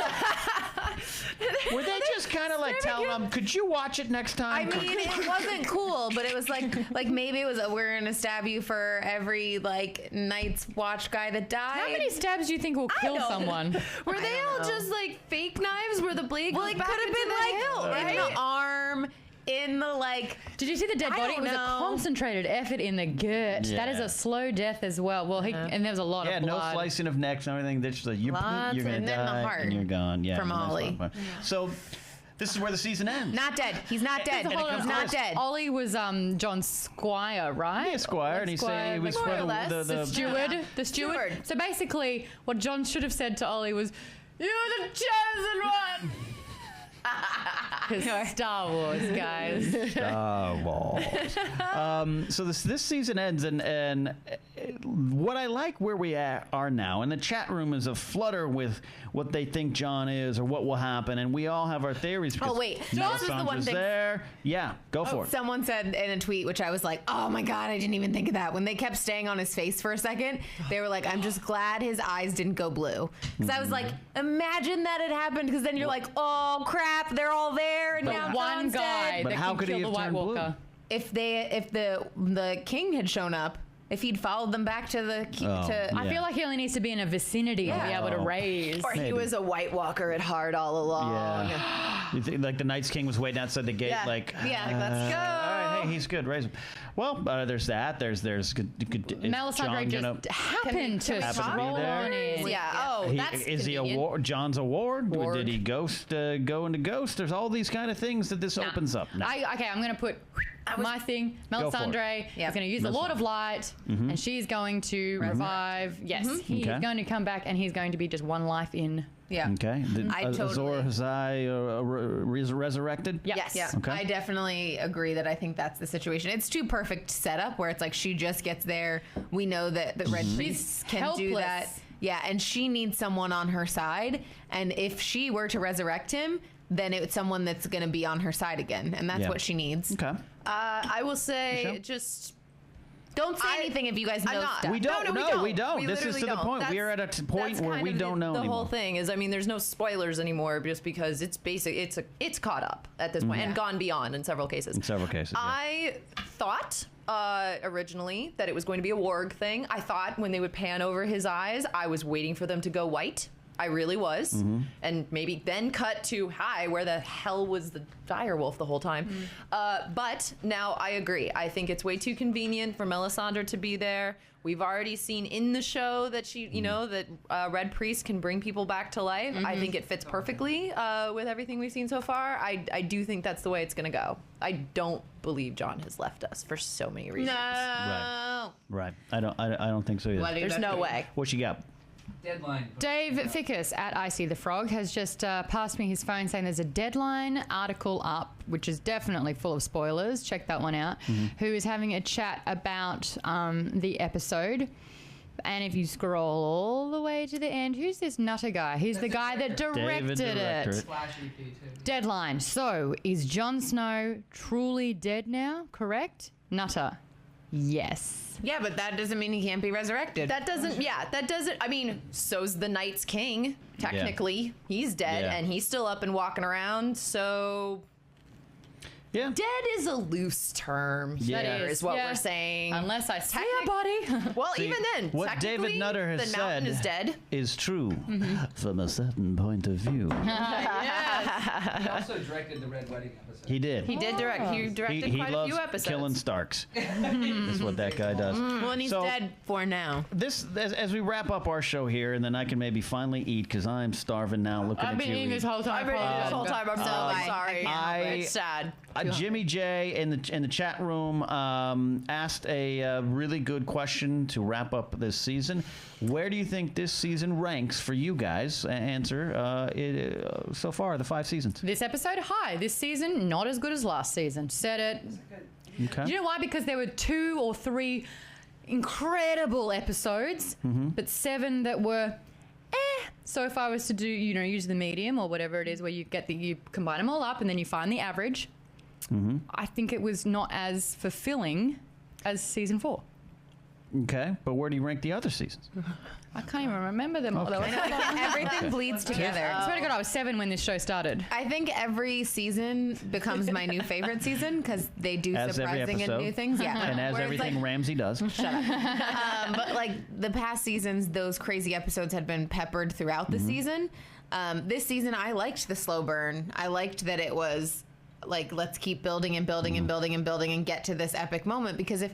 Were they just kind of like telling them, could you watch it next I time? mean, it wasn't cool, but it was like maybe it was we're gonna stab you for every like Night's Watch guy that died. How many stabs do you think will kill someone? Were they all know. just like fake knives where the blade Well, goes it back could have into been the like hilt, right? in the arm, in the like. Did you see the dead I body? It don't was know. a concentrated effort in the gut. That is Yeah. a slow death as well. Well, and there was a lot Yeah, of no blood. slicing of necks and everything. That's just like, you're Lots, going to and then the die heart and you're gone. Yeah, from and that's Ollie. fun. So this is where the season ends. Not dead. He's not dead. And it He's comes not close. dead. Ollie was John Squire, right? Yeah, Squire, and he said he was More for or less. the The steward. Yeah. The steward. Steward. So basically, what John should have said to Ollie was, "You're the chosen one." 'Cause Star Wars, guys. Star Wars. So this season ends, and what I like where we are now, and the chat room is aflutter with what they think Jon is or what will happen, and we all have our theories. Oh, wait. This is the one Melisandre's thing- there. Yeah, go for it. Someone said in a tweet, which I was like, oh my God, I didn't even think of that. When they kept staying on his face for a second, they were like, I'm just glad his eyes didn't go blue. Because I was like, imagine that had happened, because then you're like, oh crap, they're all there, and The now one Jon's guy dead. But that how can could he kill the have White turned blue? Walker. If the king had shown up, if he'd followed them back to the Oh, I feel like he only needs to be in a vicinity to be able to Oh. raise. Or he Maybe. was a White Walker at heart all along. Yeah. You think, like the Night's King was waiting outside the gate, Yeah. like, Yeah, like, let's go. all right, hey, he's good, raise him. Well, there's that. There's good. Is Melisandre Jon just gonna- happened to Happen to be stroll there? on in. Yeah. Oh, that's is he a convenient. Jon's a ward? Ward. Did he go into ghost? There's all these kind of things that this opens up. No. Okay, I'm going to put my thing. Go for it. Melisandre is going to use the Lord of Light, and she's going to revive. Yes, he's Okay. going to come back, and he's going to be just one life in. Yeah. Okay. I totally- Azor Ahai resurrected? Yep. Yes. Yeah, Okay. I definitely agree that I think that's the situation. It's too perfect setup where it's like she just gets there. We know that the Red Priest can do helpless. that. Yeah, and she needs someone on her side. And if she were to resurrect him, then it's someone that's going to be on her side again. And that's Yeah. what she needs. Okay. I will say Michelle? just. Don't say anything if you guys know I'm not. stuff. We don't. No, No, we we don't. don't. We This is literally to the don't. point. We are at a point That's where kind we of don't know the anymore. whole thing is, I mean, there's no spoilers anymore just because it's basic. It's caught up at this point and gone beyond in several cases. In several cases. Yeah. I thought originally that it was going to be a warg thing. I thought when they would pan over his eyes, I was waiting for them to go white. I really was. And maybe then cut to, hi, where the hell was the direwolf the whole time? But now I agree. I think it's way too convenient for Melisandre to be there. We've already seen in the show that she, that Red Priest can bring people back to life. I think it fits perfectly with everything we've seen so far. I do think that's the way it's going to go. I don't believe Jon has left us for so many reasons. Right. I don't think so either. There's no way. What you got? Deadline. Dave Fickus at I See the Frog has just passed me his phone saying there's a Deadline article up, which is definitely full of spoilers. Check that one out. Who is having a chat about the episode. And if you scroll all the way to the end, who's this nutter guy? He's the guy that directed directed it. it. Flash EP too. Deadline. So, is Jon Snow truly dead now? Correct? Nutter. Yes. Yeah, but that doesn't mean he can't be resurrected. That doesn't, I mean, so's the Night's King. Technically, he's dead Yeah. and he's still up and walking around. So, Yeah. dead is a loose term. Yeah. Here That is what yeah. we're saying. Unless I see a body. Well, See, even then, what technically, David Nutter has the mountain said is dead. is true from a certain point of view. He also directed the Red Wedding episode. He did. He did direct. He directed He quite a loves few episodes. killing Starks. That's what that guy does. well, and he's So- dead for now. This, as we wrap up our show here, and then I can maybe finally eat because I'm starving now. Looking I've at been you. eating this whole time. I've been eating this whole time. I'm so I sorry. I- It's sad. Jimmy J in the chat room asked a really good question to wrap up this season. Where do you think this season ranks for you guys? Answer so far, the 5 seasons. This episode, high. This season, not as good as last season. Said it. Okay. Do you know why? Because there were 2 or 3 incredible episodes, but 7 that were So if I was to do, use the medium or whatever it is where you combine them all up and then you find the average, I think it was not as fulfilling as season 4. Okay, but where do you rank the other seasons? I can't even remember them all. I know, everything bleeds together. I swear to God, I was 7 when this show started. I think every season becomes my new favorite season because they do surprising and new things. Yeah, and as everything Ramsay does. Shut up. But like the past seasons, those crazy episodes had been peppered throughout the season. This season, I liked the slow burn. I liked that it was like, let's keep building and building and building and building and get to this epic moment. Because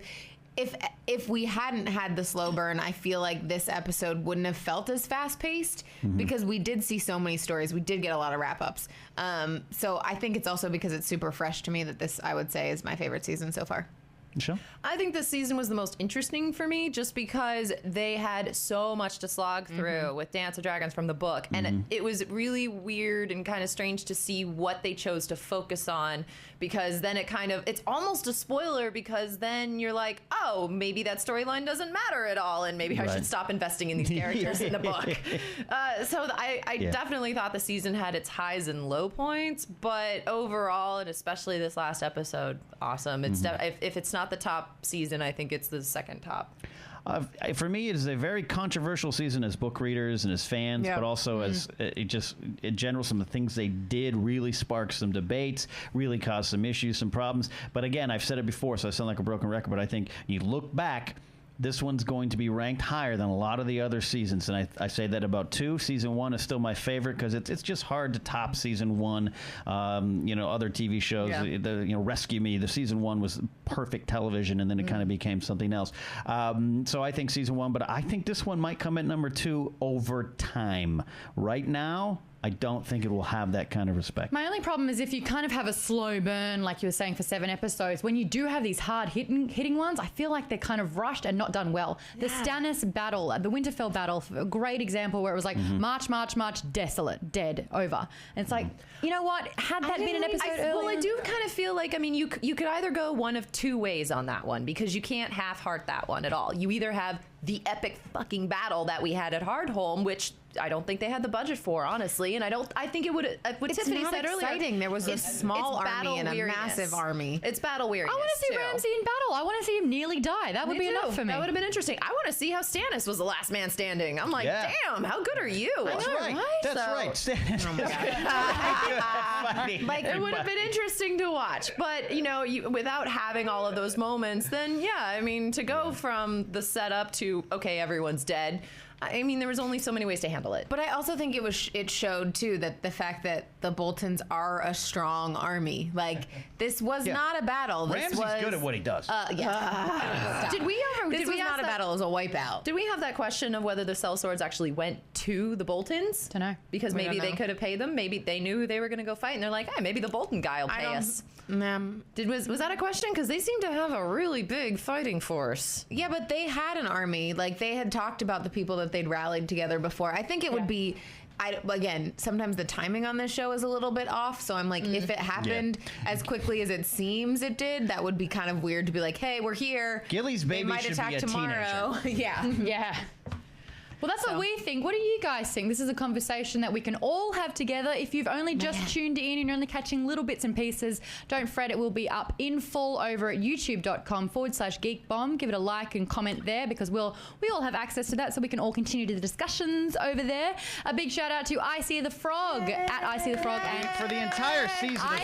if we hadn't had the slow burn, I feel like this episode wouldn't have felt as fast paced because we did see so many stories. We did get a lot of wrap ups. So I think it's also because it's super fresh to me that this, I would say, is my favorite season so far. Michelle? I think this season was the most interesting for me just because they had so much to slog through with Dance of Dragons from the book. And it was really weird and kind of strange to see what they chose to focus on, because then it's almost a spoiler, because then you're like, oh, maybe that storyline doesn't matter at all, and maybe I should stop investing in these characters in the book. So I definitely thought the season had its highs and low points, but overall, and especially this last episode, awesome. It's if it's not the top season, I think it's the second top. For me, it is a very controversial season as book readers and as fans, but also as just in general, some of the things they did really sparked some debates, really caused some issues, some problems. But again, I've said it before, so I sound like a broken record, but I think you look back, this one's going to be ranked higher than a lot of the other seasons, and I say that about 2. Season 1 is still my favorite because it's just hard to top season 1. Other TV shows, Rescue Me. The season 1 was perfect television, and then it kind of became something else. So I think season 1, but I think this one might come at number 2 over time. Right now, I don't think it will have that kind of respect. My only problem is if you kind of have a slow burn, like you were saying, for 7 episodes, when you do have these hard hitting ones, I feel like they're kind of rushed and not done well. The Stannis battle, the Winterfell battle, a great example where it was like march, desolate, dead, over. And it's like, you know what? Had that been an episode earlier? Well, I do kind of feel like, you could either go one of 2 ways on that one, because you can't half-heart that one at all. You either have the epic fucking battle that we had at Hardhome, which I don't think they had the budget for, honestly, and I think it would. What Tiffany said earlier, exciting. There was a small army and a massive army. It's battle weariness. I want to see Ramsay in battle. I want to see him nearly die. That would be enough for me. That would have been interesting. I want to see how Stannis was the last man standing. I'm like, damn, how good are you? That's right. That's right. Stannis. Oh my God. It would have been interesting to watch, but without having all of those moments, then to go from the setup to okay, everyone's dead. There was only so many ways to handle it. But I also think it showed, too, that the fact that the Boltons are a strong army. Like, this was not a battle. Ramsay's good at what he does. Did we ever... This was not a battle. It was a wipeout. Did we have that question of whether the sellswords actually went to the Boltons? Don't know. Because maybe they could have paid them. Maybe they knew who they were going to go fight, and they're like, hey, maybe the Bolton guy will pay us. Was that a question? Because they seem to have a really big fighting force. Yeah, but they had an army. Like, they had talked about the people that they'd rallied together before. I think it would be... again, sometimes the timing on this show is a little bit off, so I'm like, if it happened as quickly as it seems it did, that would be kind of weird to be like, hey, we're here. Gilly's baby might should attack be a tomorrow. teenager. Yeah. Well, that's what we think. What do you guys think? This is a conversation that we can all have together. If you've only just tuned in and you're only catching little bits and pieces, don't fret. It will be up in full over at youtube.com/geekbomb. Give it a like and comment there, because we all have access to that, so we can all continue the discussions over there. A big shout out to Icy the Frog at Icy the Frog and for the entire season of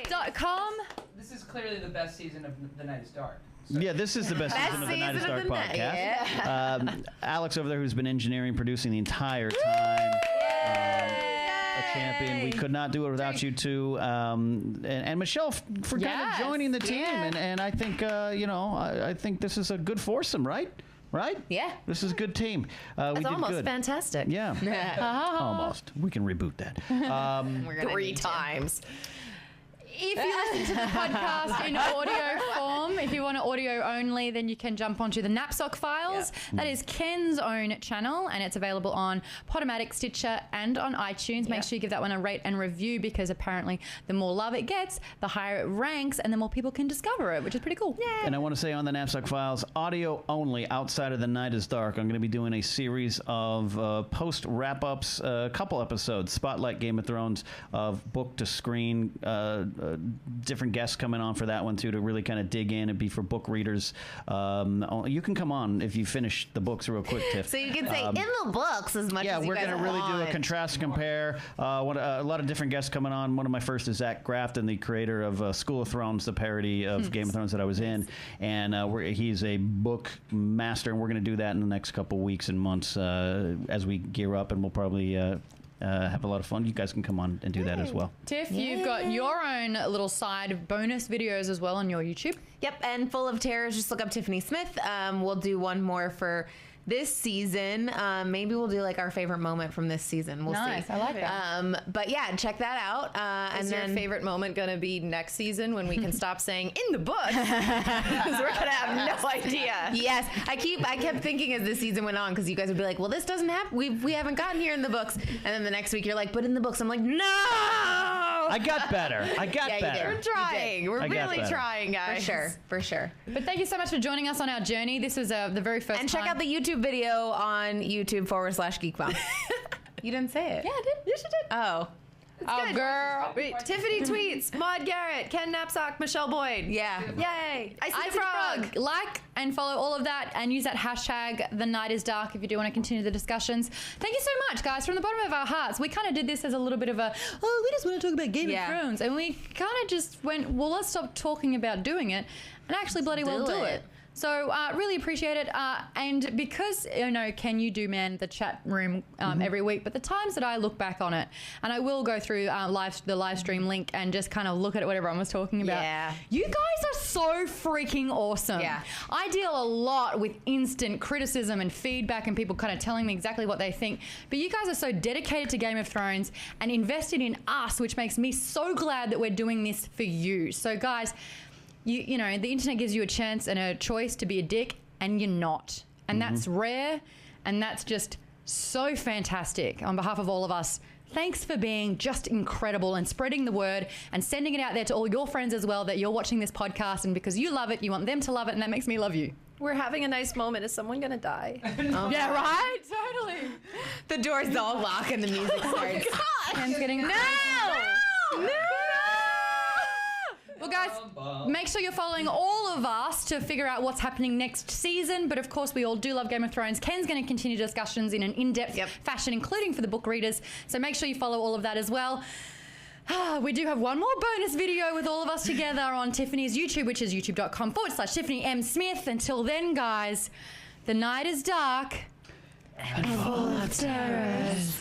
IcyTheFrog.com. This is clearly the best season of The Night is Dark. Yeah, this is the best season of the Night is Dark podcast. Alex over there, who's been engineering, producing the entire time. A champion. We could not do it without you two. And Michelle for kind of joining the team. And I think, I think this is a good foursome, right? Right? Yeah. This is a good team. That's almost fantastic. Yeah. Almost. We can reboot that. 3 times. If you listen to the podcast in audio form, if you want it audio only, then you can jump onto the Knapsack Files. Yep. That is Ken's own channel, and it's available on Podomatic, Stitcher, and on iTunes. Yep. Make sure you give that one a rate and review, because apparently the more love it gets, the higher it ranks, and the more people can discover it, which is pretty cool. Yay. And I want to say on the Knapsack Files, audio only, outside of The Night is Dark, I'm going to be doing a series of post wrap-ups, a couple episodes, Spotlight Game of Thrones, of book to screen, different guests coming on for that one too, to really kind of dig in and be for book readers. You can come on if you finish the books real quick, Tiff. So you can say in the books as much as you guys we're going to really do a contrast compare. A lot of different guests coming on. One of my first is Zach Grafton, the creator of School of Thrones, the parody of Game of Thrones that I was in, and he's a book master, and we're going to do that in the next couple weeks and months as we gear up, and we'll probably have a lot of fun. You guys can come on and do that as well. Tiff, you've got your own little side bonus videos as well on your YouTube. Yep, and Full of Terrors, just look up Tiffany Smith. We'll do one more for this season. Maybe we'll do like our favorite moment from this season. We'll see. I like that. But yeah, check that out. Is your favorite moment going to be next season when we can stop saying in the book? Because we're going to have no idea. Yes, I kept thinking as this season went on, because you guys would be like, well, this doesn't happen. We haven't gotten here in the books. And then the next week you're like, but in the books. I'm like, no! I got better. better. We're trying. We're really trying, guys. For sure. But thank you so much for joining us on our journey. This was the very first And time. check out the YouTube video on YouTube/GeekBomb. You didn't say it. Yeah, I did. Yes, you did. Oh. Oh, girl. Wait, Tiffany tweets, Maude Garrett, Ken Knapsack, Michelle Boyd. Yeah. Yay. I see the frog. Like and follow all of that, and use that hashtag The Night is Dark if you do want to continue the discussions. Thank you so much, guys. From the bottom of our hearts, we kind of did this as a little bit of a, we just want to talk about Game of Thrones. And we kind of just went, well, let's stop talking about doing it and actually bloody well do it. So really appreciate it. And because, Ken, you do man the chat room every week, but the times that I look back on it, and I will go through the live stream link and just kind of look at what everyone was talking about. Yeah. You guys are so freaking awesome. Yeah. I deal a lot with instant criticism and feedback and people kind of telling me exactly what they think. But you guys are so dedicated to Game of Thrones and invested in us, which makes me so glad that we're doing this for you. So, guys, you know, the internet gives you a chance and a choice to be a dick, and you're not. And that's rare, and that's just so fantastic. On behalf of all of us, thanks for being just incredible and spreading the word and sending it out there to all your friends as well, that you're watching this podcast, and because you love it, you want them to love it, and that makes me love you. We're having a nice moment. Is someone going to die? Yeah, right? Totally. The doors all lock and the music starts. Ken's getting No! Well, guys, make sure you're following all of us to figure out what's happening next season. But of course, we all do love Game of Thrones. Ken's going to continue discussions in an in-depth fashion, including for the book readers. So make sure you follow all of that as well. We do have one more bonus video with all of us together on Tiffany's YouTube, which is youtube.com/Tiffany M. Smith. Until then, guys, the night is dark and full of terrors.